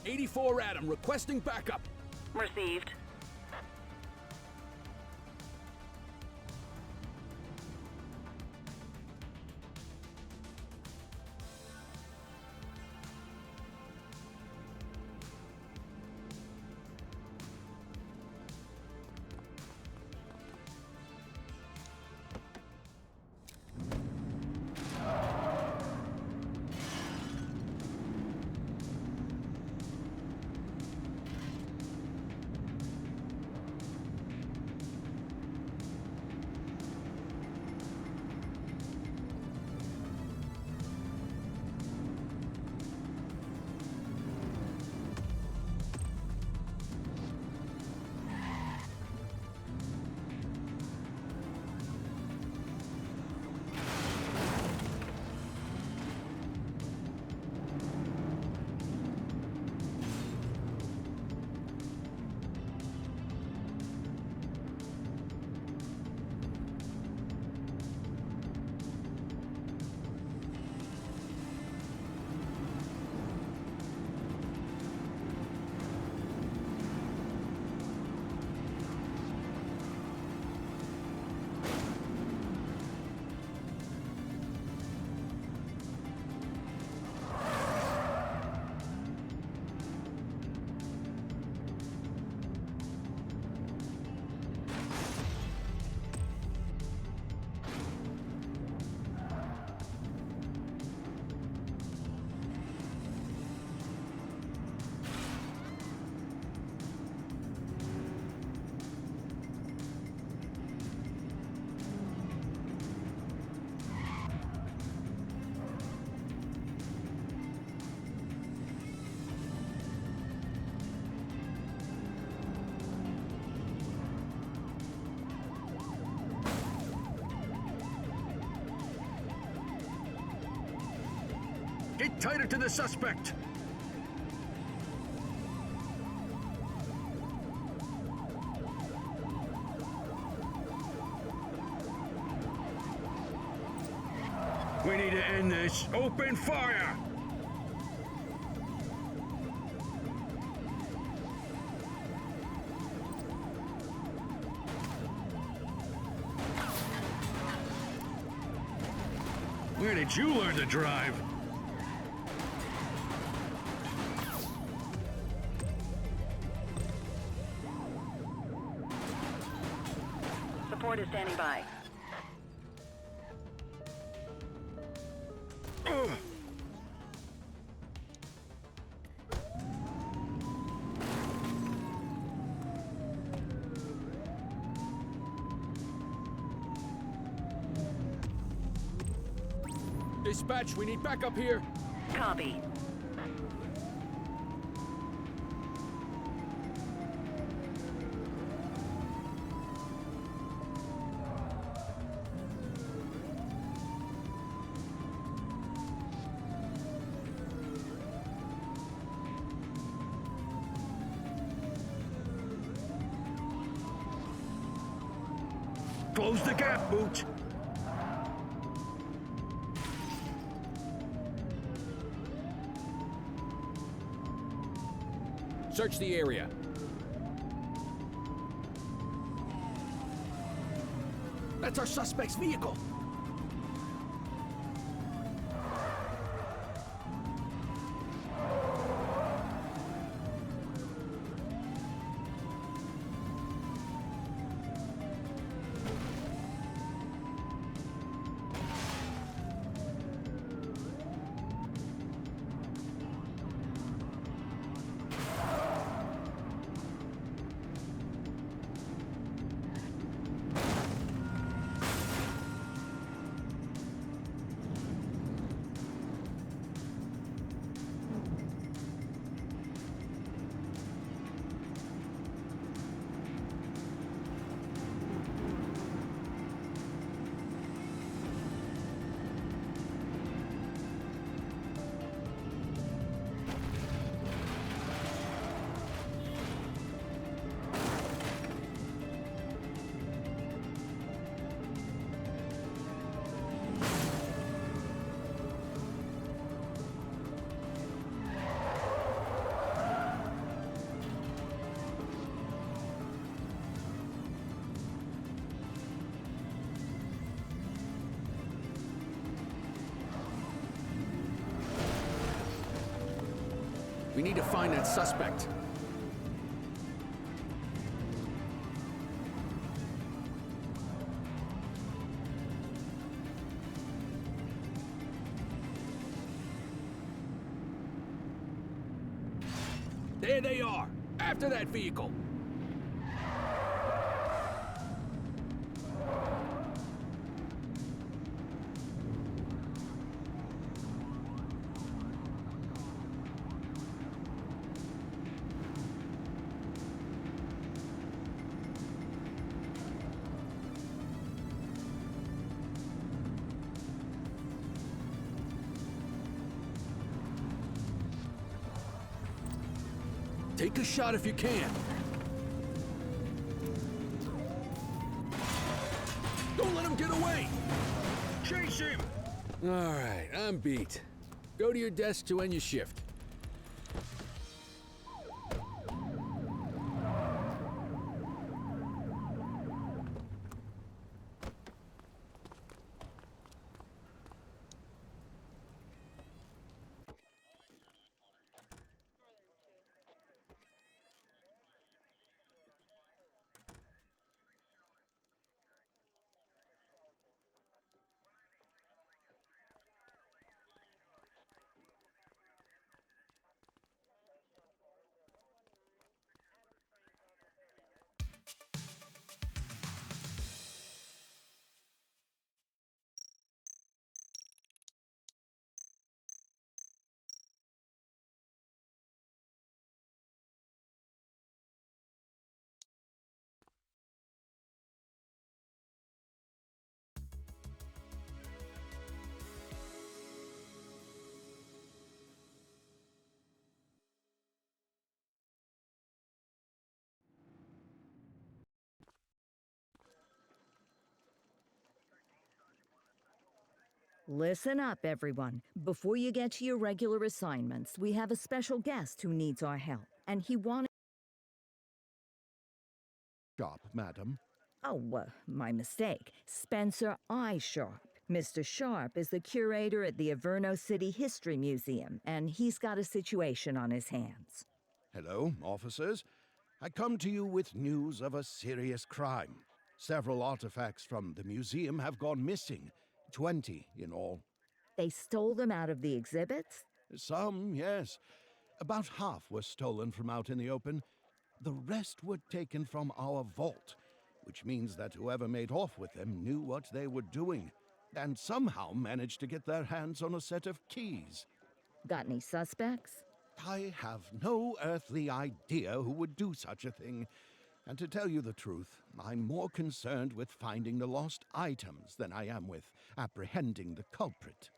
.84 Adam, requesting backup. Received. Tighter to the suspect! We need to end this. Open fire! Where did you learn to drive? Support is standing by. Dispatch, we need backup here. Copy. Close the gap, Boot! Search the area. That's our suspect's vehicle. We need to find that suspect. There they are! After that vehicle! Take a shot if you can. Don't let him get away! Chase him! All right, I'm beat. Go to your desk to end your shift. Listen up, everyone. Before you get to your regular assignments, we have a special guest who needs our help, and he wanted... Shop, madam. Oh, my mistake. Spencer I. Sharp. Mr. Sharp is the curator at the Averno City History Museum, and he's got a situation on his hands. Hello, officers. I come to you with news of a serious crime. Several artifacts from the museum have gone missing, 20 in all. They stole them out of the exhibits? Some, yes. About half were stolen from out in the open. The rest were taken from our vault, which means that whoever made off with them knew what they were doing, and somehow managed to get their hands on a set of keys. Got any suspects? I have no earthly idea who would do such a thing. And to tell you the truth, I'm more concerned with finding the lost items than I am with apprehending the culprit.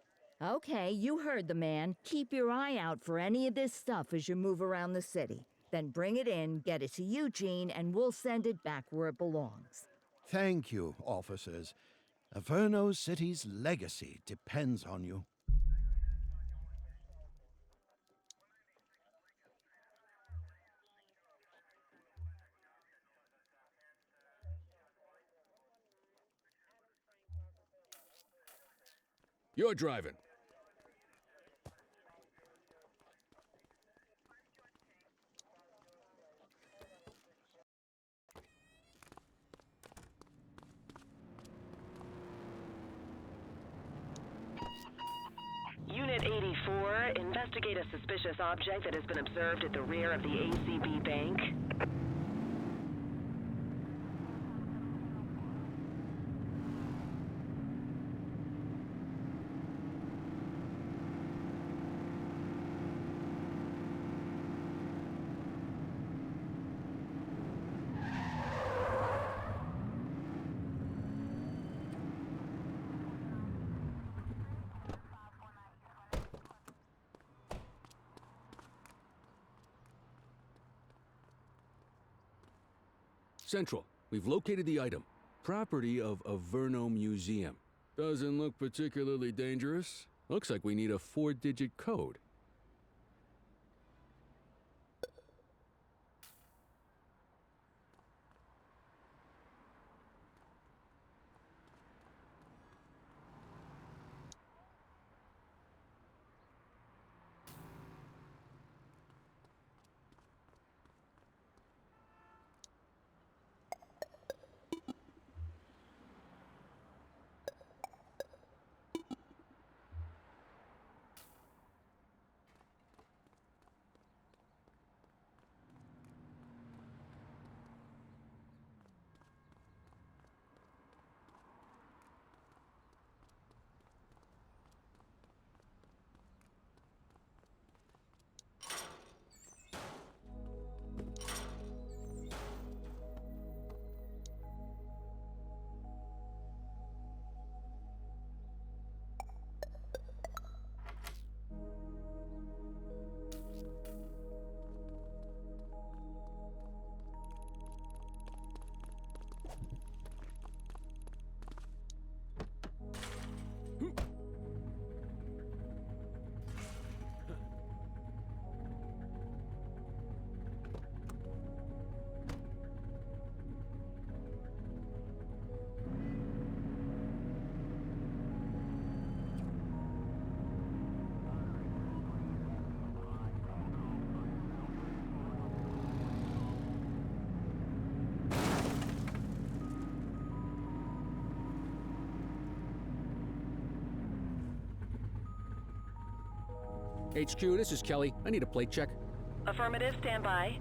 Okay, you heard the man. Keep your eye out for any of this stuff as you move around the city. Then bring it in, get it to Eugene, and we'll send it back where it belongs. Thank you, officers. Averno City's legacy depends on you. You're driving. Unit 84, investigate a suspicious object that has been observed at the rear of the ACB Bank. Central, we've located the item. Property of Averno Museum. Doesn't look particularly dangerous. Looks like we need a 4-digit code. HQ, this is Kelly. I need a plate check. Affirmative, stand by.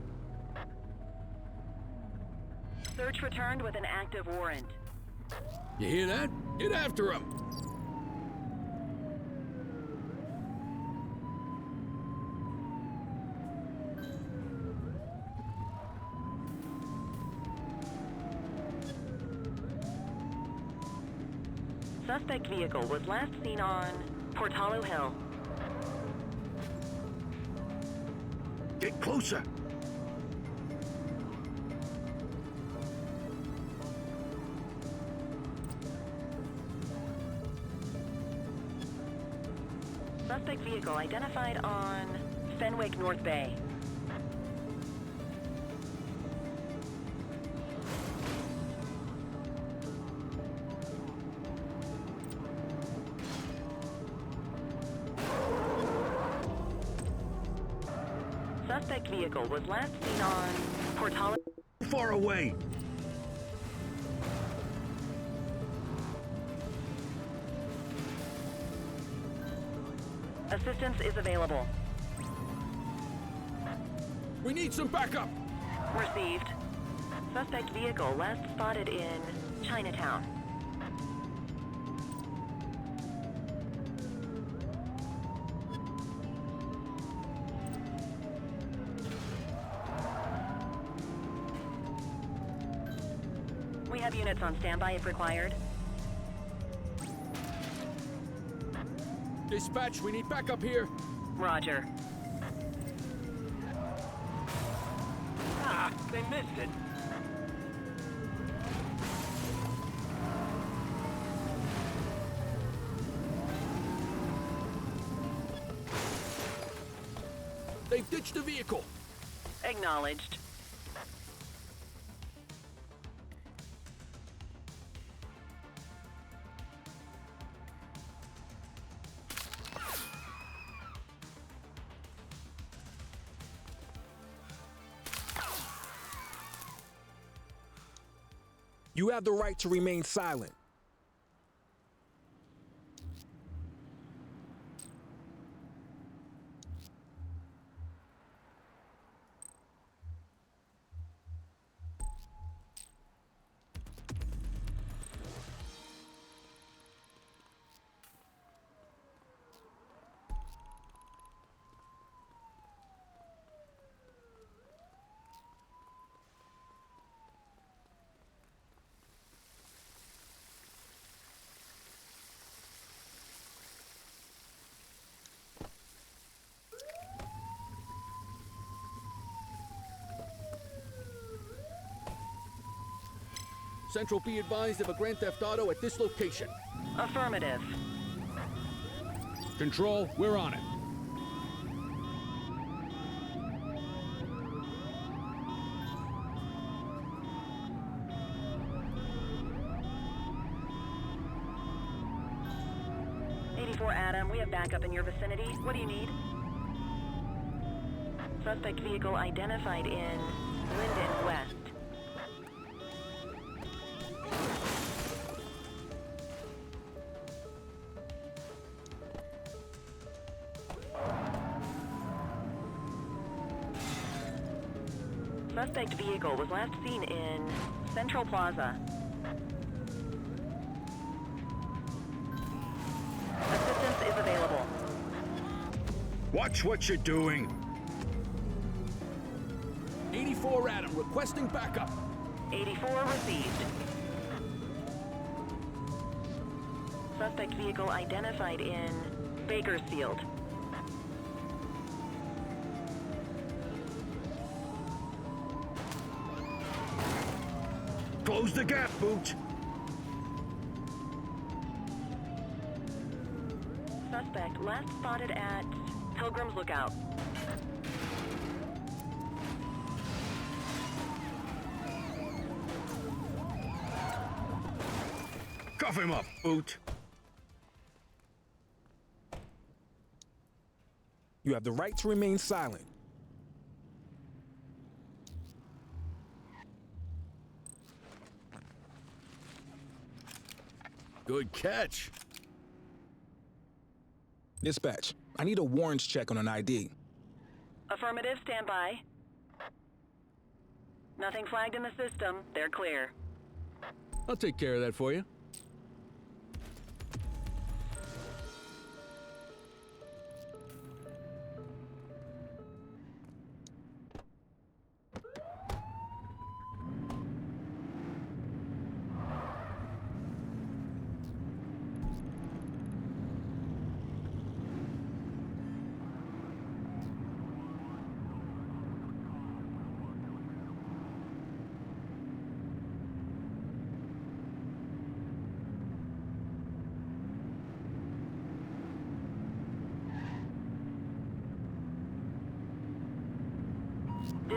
Search returned with an active warrant. You hear that? Get after him! Suspect vehicle was last seen on Portalo Hill. Get closer! Suspect vehicle identified on Fenwick North Bay. Suspect vehicle was last seen on Portala. Far away. Assistance is available. We need some backup. Received. Suspect vehicle last spotted in Chinatown. We have units on standby if required. Dispatch, we need backup here. Roger. Ah, they missed it. They've ditched the vehicle. Acknowledged. You have the right to remain silent. Central be advised of a Grand Theft Auto at this location. Affirmative. Control, we're on it. Adam, we have backup in your vicinity. What do you need? Suspect vehicle identified in Linden West. Suspect vehicle was last seen in Central Plaza. Assistance is available. Watch what you're doing. 84 Adam, requesting backup. 84 received. Suspect vehicle identified in Bakersfield. Close the gap, Boot. Suspect last spotted at Pilgrim's Lookout. Cuff him up, Boot. You have the right to remain silent. Good catch. Dispatch, I need a warrants check on an ID. Affirmative, stand by. Nothing flagged in the system. They're clear. I'll take care of that for you.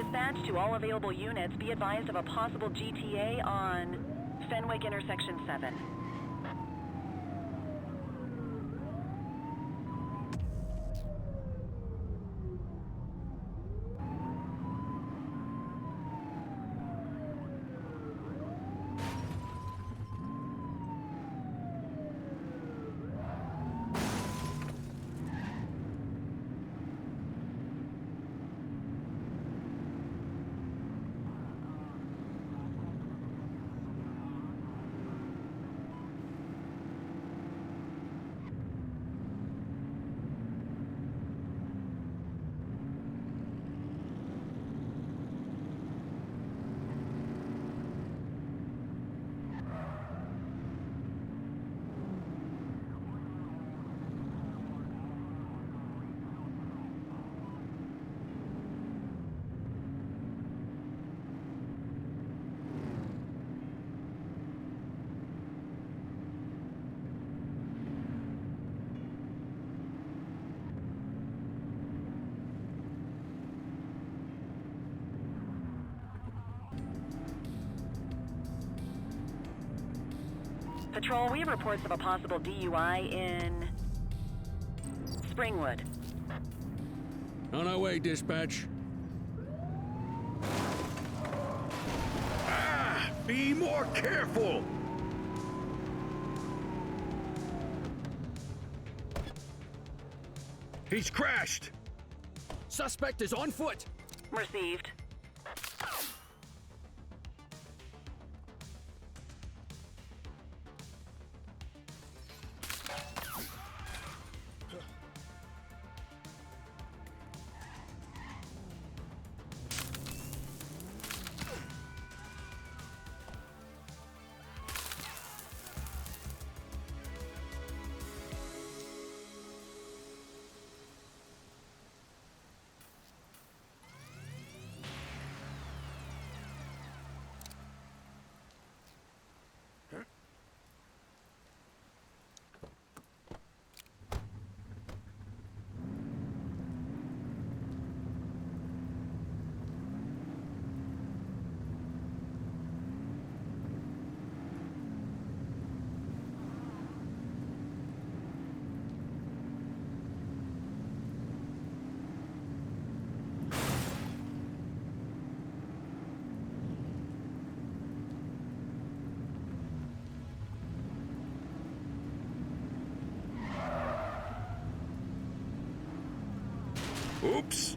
Dispatch to all available units, be advised of a possible GTA on Fenwick Intersection 7. Patrol, we have reports of a possible DUI in Springwood. On our way, dispatch. Be more careful! He's crashed! Suspect is on foot! Received. Oops!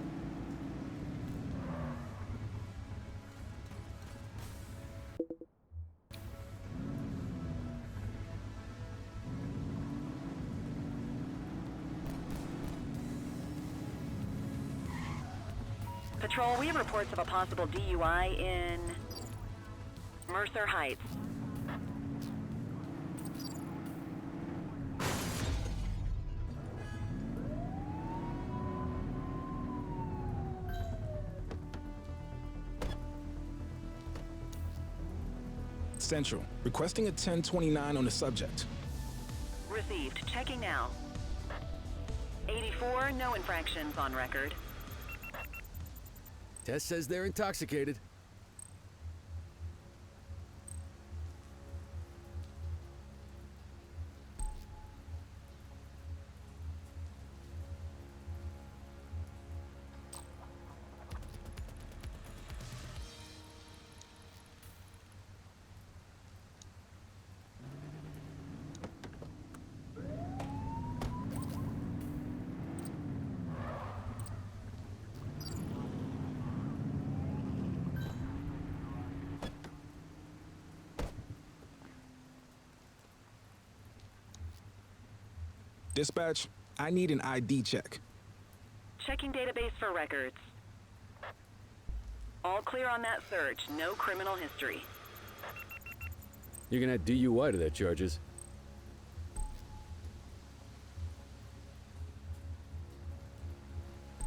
Patrol, we have reports of a possible DUI in Mercer Heights. Central, requesting a 1029 on the subject. Received. Checking now. 84, no infractions on record. Test says they're intoxicated. Dispatch, I need an ID check. Checking database for records. All clear on that search. No criminal history. You can add DUI to that charges.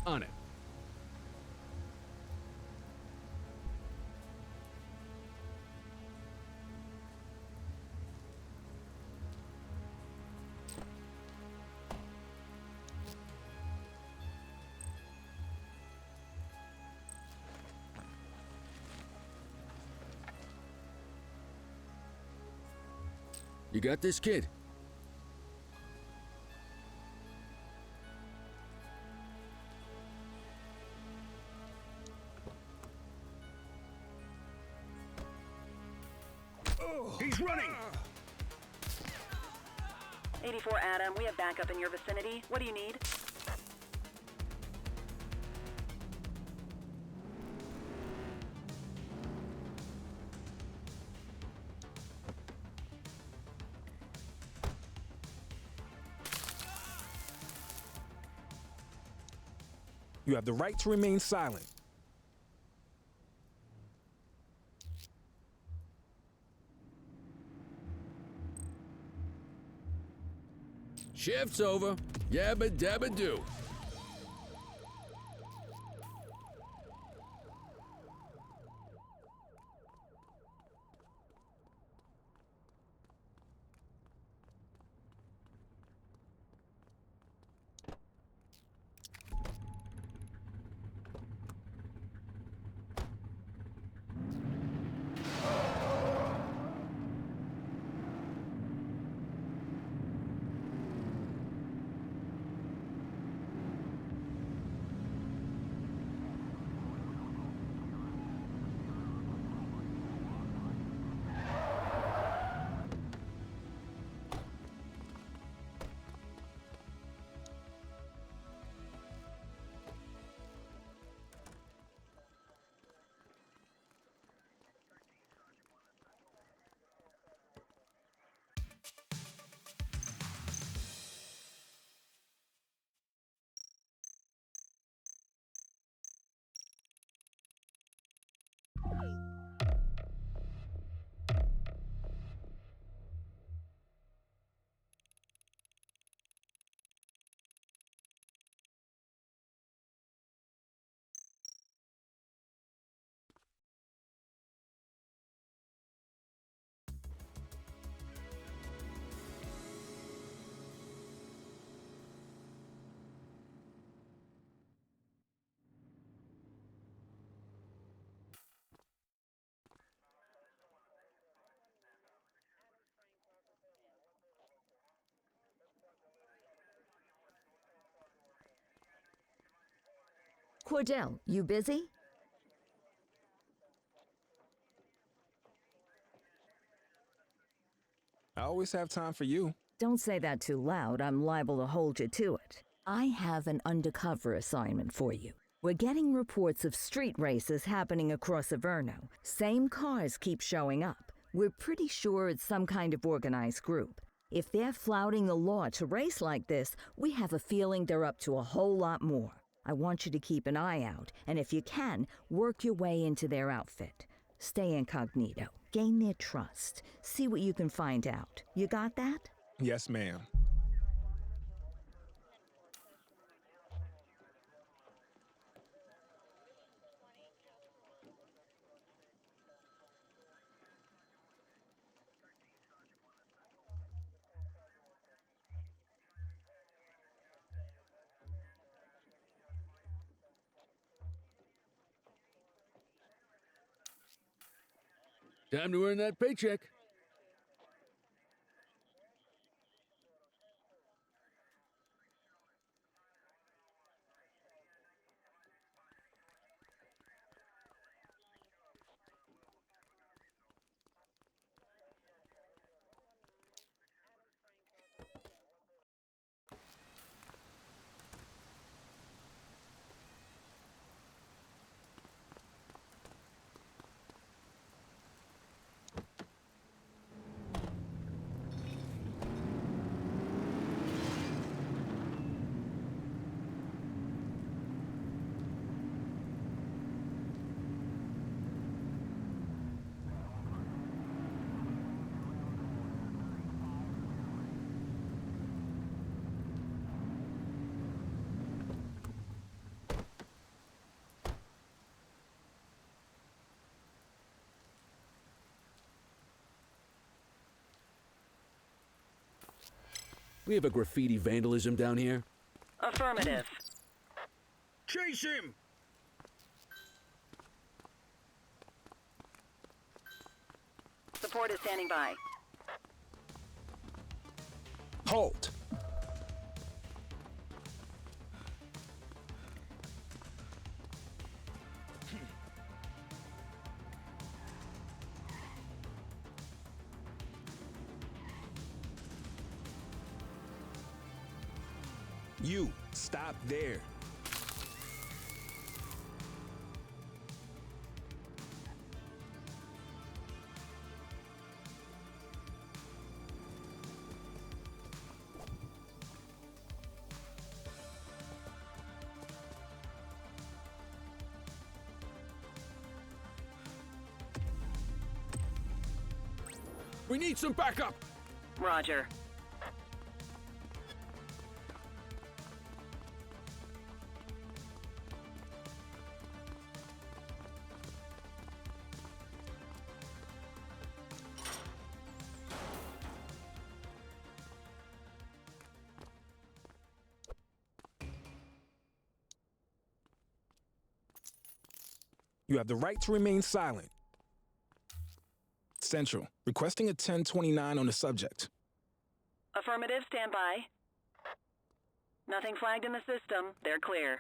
On it. You got this, kid? He's running! 84 Adam, we have backup in your vicinity. What do you need? You have the right to remain silent. Shift's over. Yabba dabba do. Cordell, you busy? I always have time for you. Don't say that too loud. I'm liable to hold you to it. I have an undercover assignment for you. We're getting reports of street races happening across Averno. Same cars keep showing up. We're pretty sure it's some kind of organized group. If they're flouting the law to race like this, we have a feeling they're up to a whole lot more. I want you to keep an eye out, and if you can, work your way into their outfit. Stay incognito. Gain their trust. See what you can find out. You got that? Yes, ma'am. Time to earn that paycheck. We have a graffiti vandalism down here. Affirmative. Chase him! Support is standing by. Halt! You, stop there. We need some backup! Roger. You have the right to remain silent. Central, requesting a 1029 on the subject. Affirmative, stand by. Nothing flagged in the system. They're clear.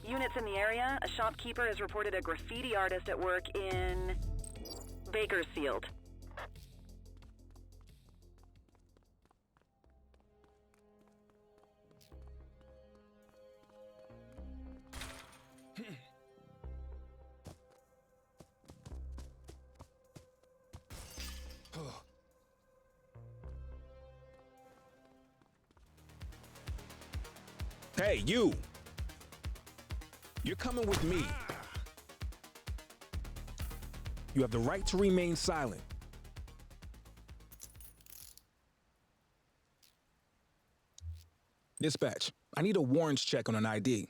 Units in the area, a shopkeeper has reported a graffiti artist at work in Bakersfield. Hey, you! You're coming with me. You have the right to remain silent. Dispatch, I need a warrants check on an ID.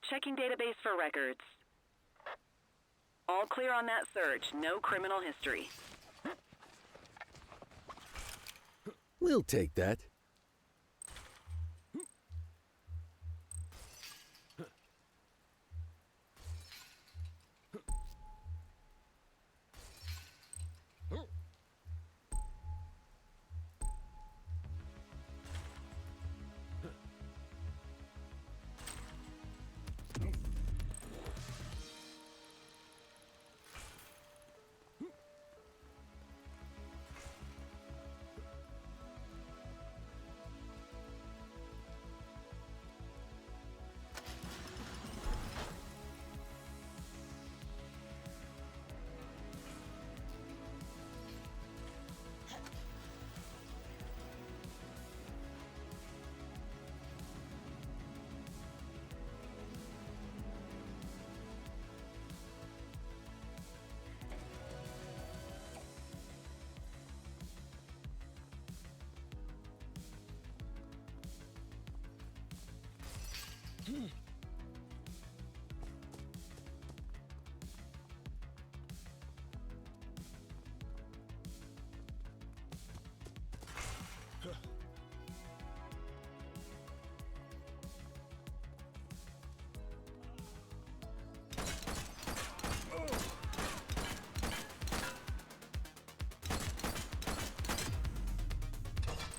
Checking database for records. All clear on that search. No criminal history. We'll take that.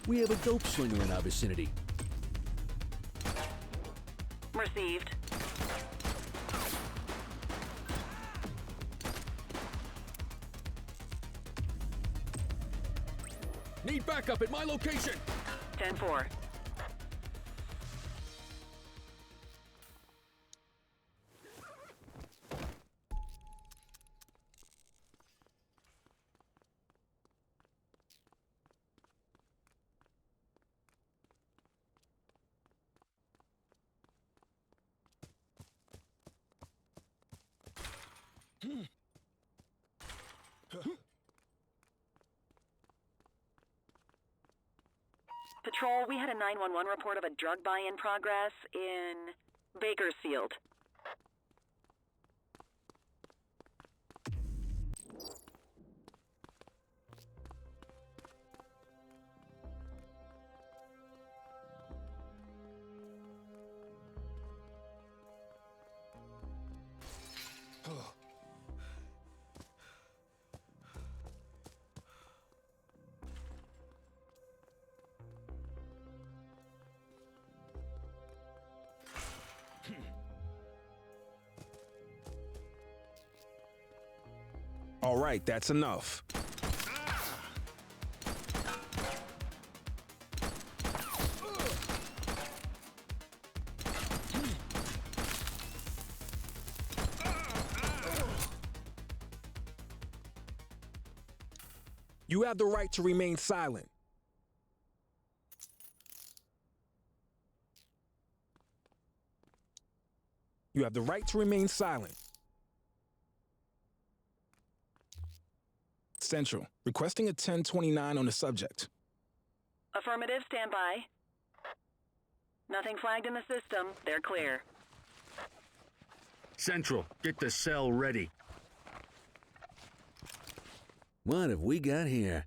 We have a dope slinger in our vicinity. Received. Need backup at my location! 10-4. Patrol, we had a 911 report of a drug buy in progress in Bakersfield. All right, that's enough. You have the right to remain silent. You have the right to remain silent. Central, requesting a 1029 on the subject. Affirmative, stand by. Nothing flagged in the system. They're clear. Central, get the cell ready. What have we got here?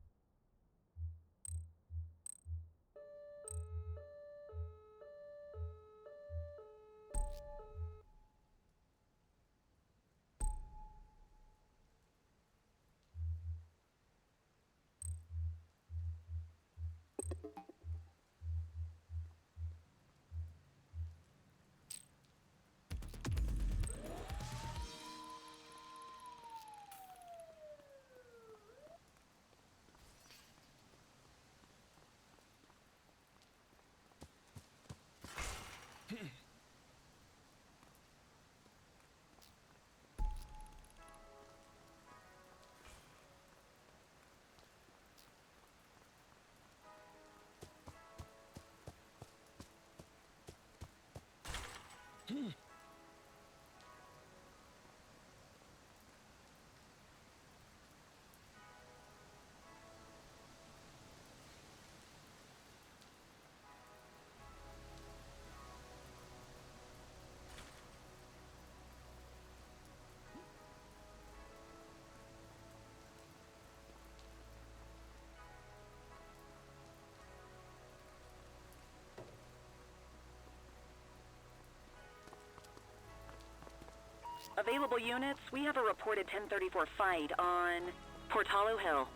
Available units, we have a reported 1034 fight on Portalo Hill.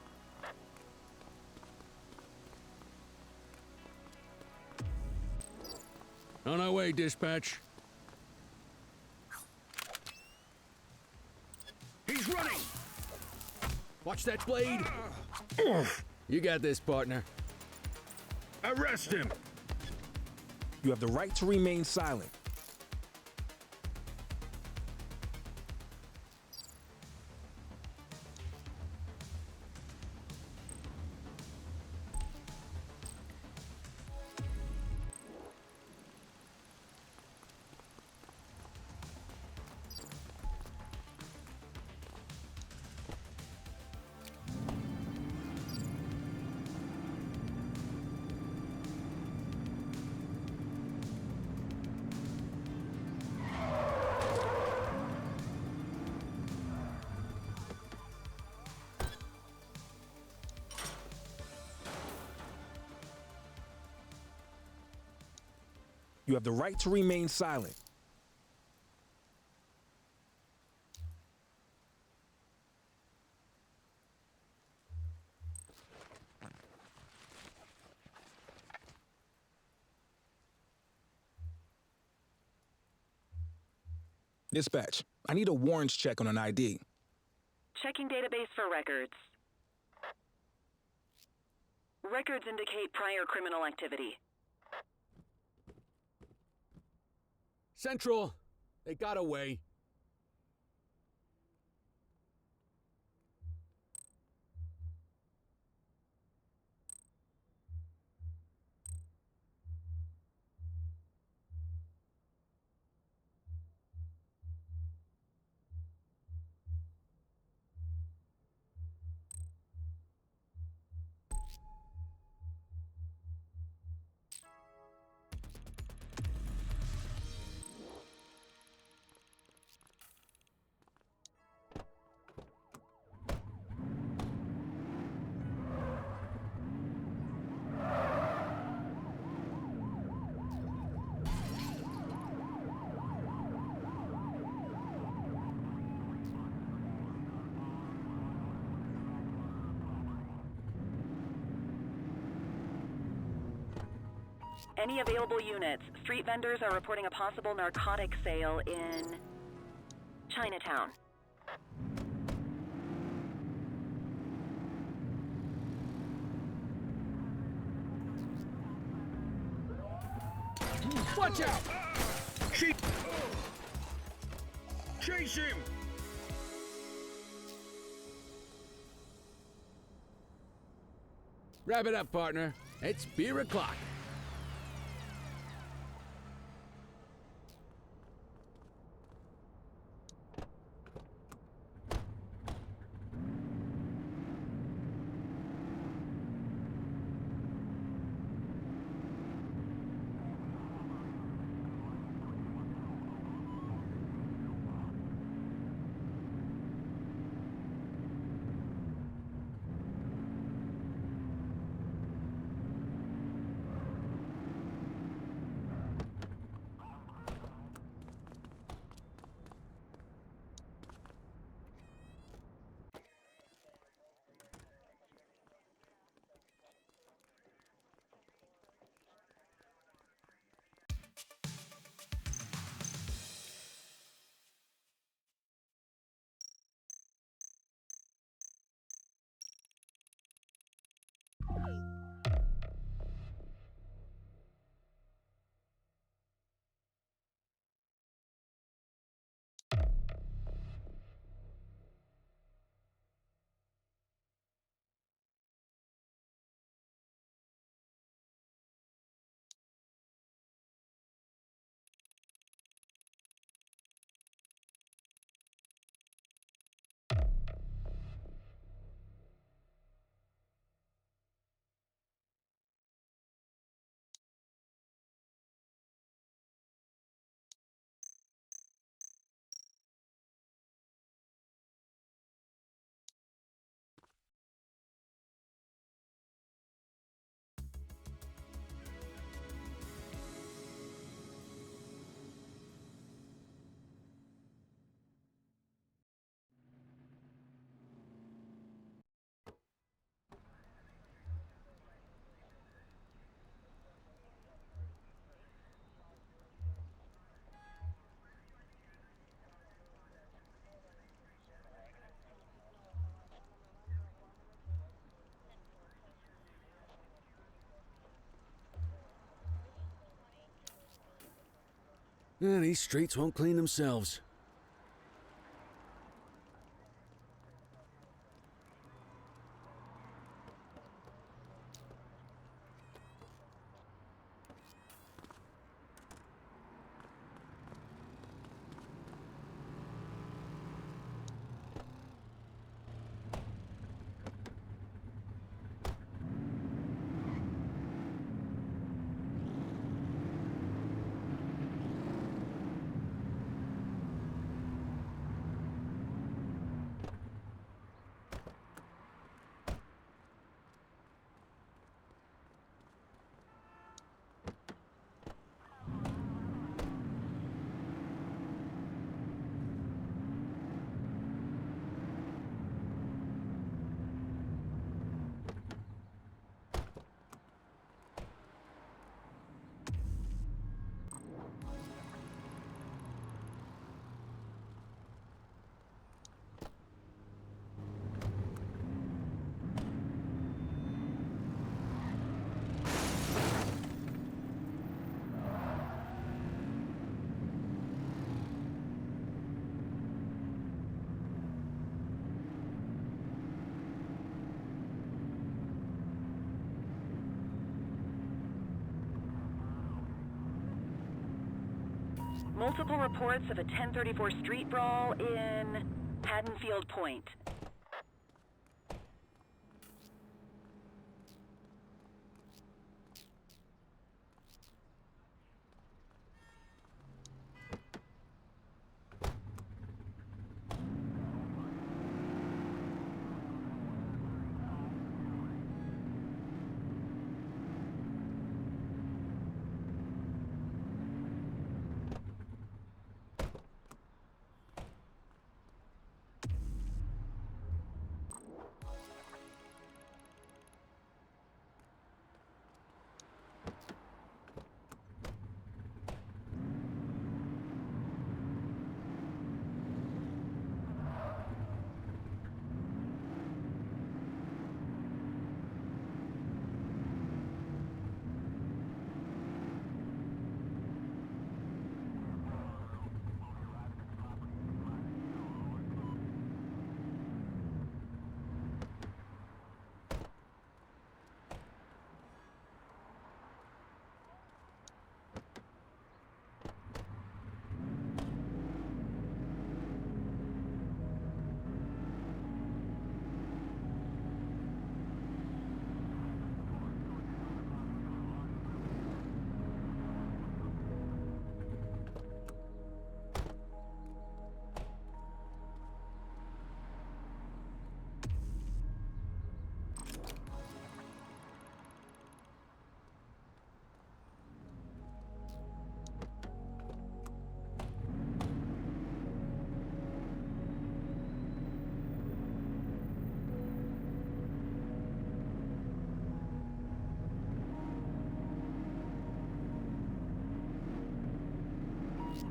On our way, dispatch. He's running! Watch that blade! You got this, partner. Arrest him! You have the right to remain silent. You have the right to remain silent. Dispatch, I need a warrants check on an ID. Checking database for records. Records indicate prior criminal activity. Central, they got away. Any available units? Street vendors are reporting a possible narcotic sale in Chinatown. Watch out! Chase him! Wrap it up, partner. It's beer o'clock. These streets won't clean themselves. Multiple reports of a 1034 street brawl in Haddonfield Point.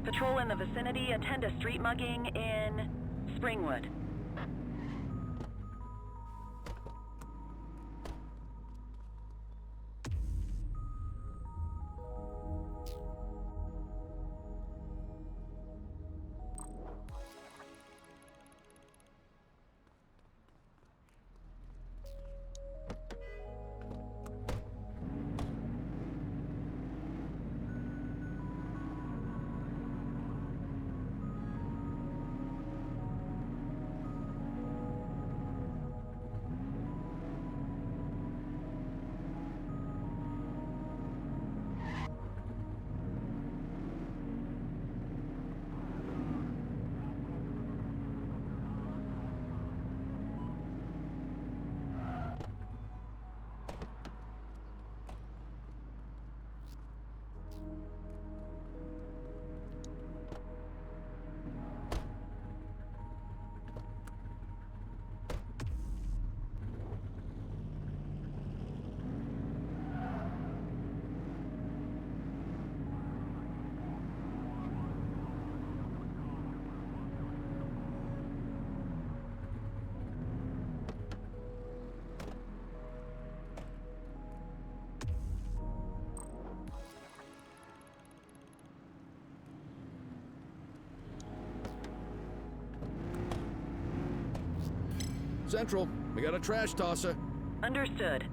Patrol in the vicinity, attend a street mugging in Springwood. Central, we got a trash tosser. Understood.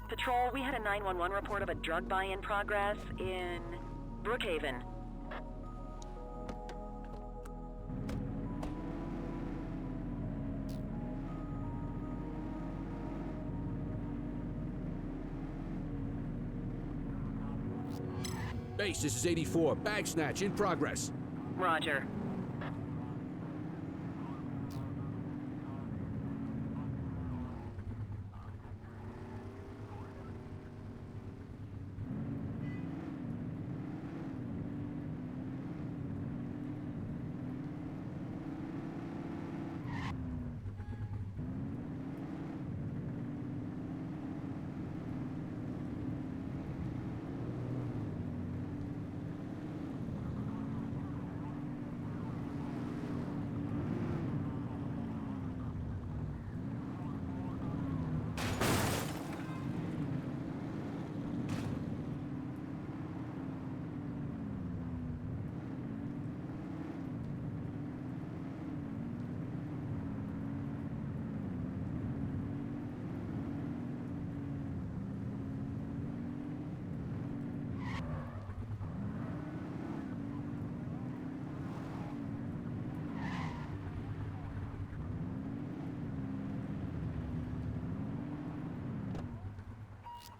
Patrol, we had a 911 report of a drug buy in progress in Brookhaven. Base, this is 84. Bag snatch in progress. Roger.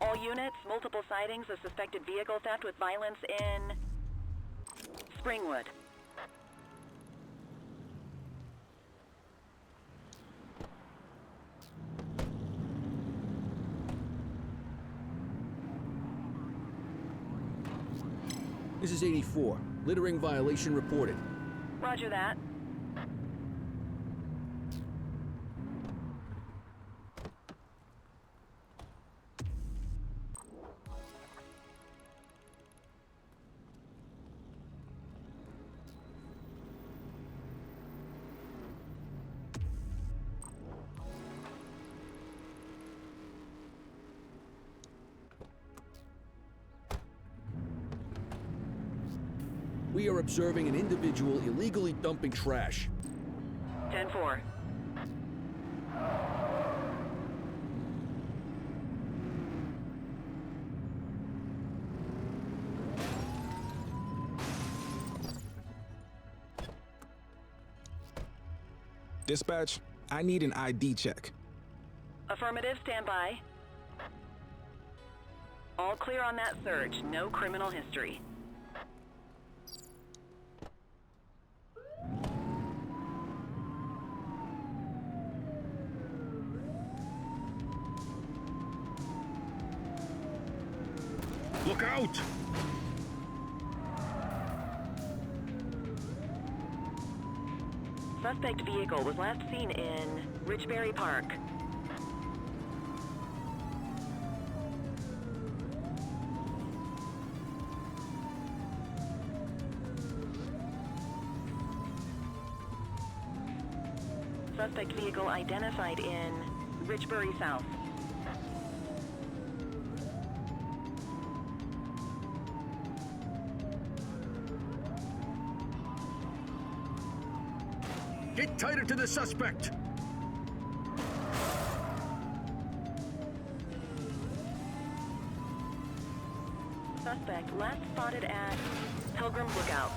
All units, multiple sightings of suspected vehicle theft with violence in Springwood. This is 84. Littering violation reported. Roger that. We are observing an individual illegally dumping trash. 10-4. Dispatch, I need an ID check. Affirmative, stand by. All clear on that search. No criminal history. Look out! Suspect vehicle was last seen in Richbury Park. Suspect vehicle identified in Richbury South. Get tighter to the suspect! Suspect last spotted at Pilgrim Lookout.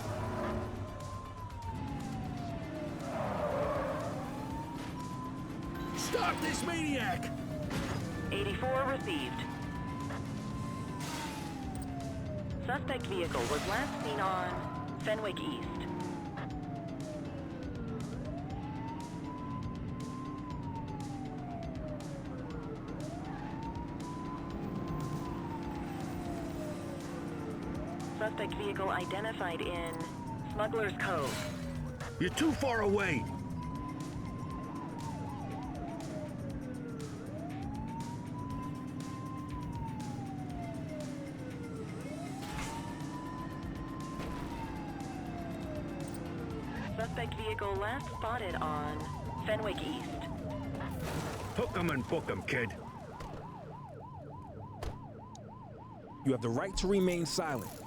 Stop this maniac! 84 received. Suspect vehicle was last seen on Fenwick East. Suspect vehicle identified in Smuggler's Cove. You're too far away! Suspect vehicle last spotted on Fenwick East. Hook 'em and book 'em, kid. You have the right to remain silent.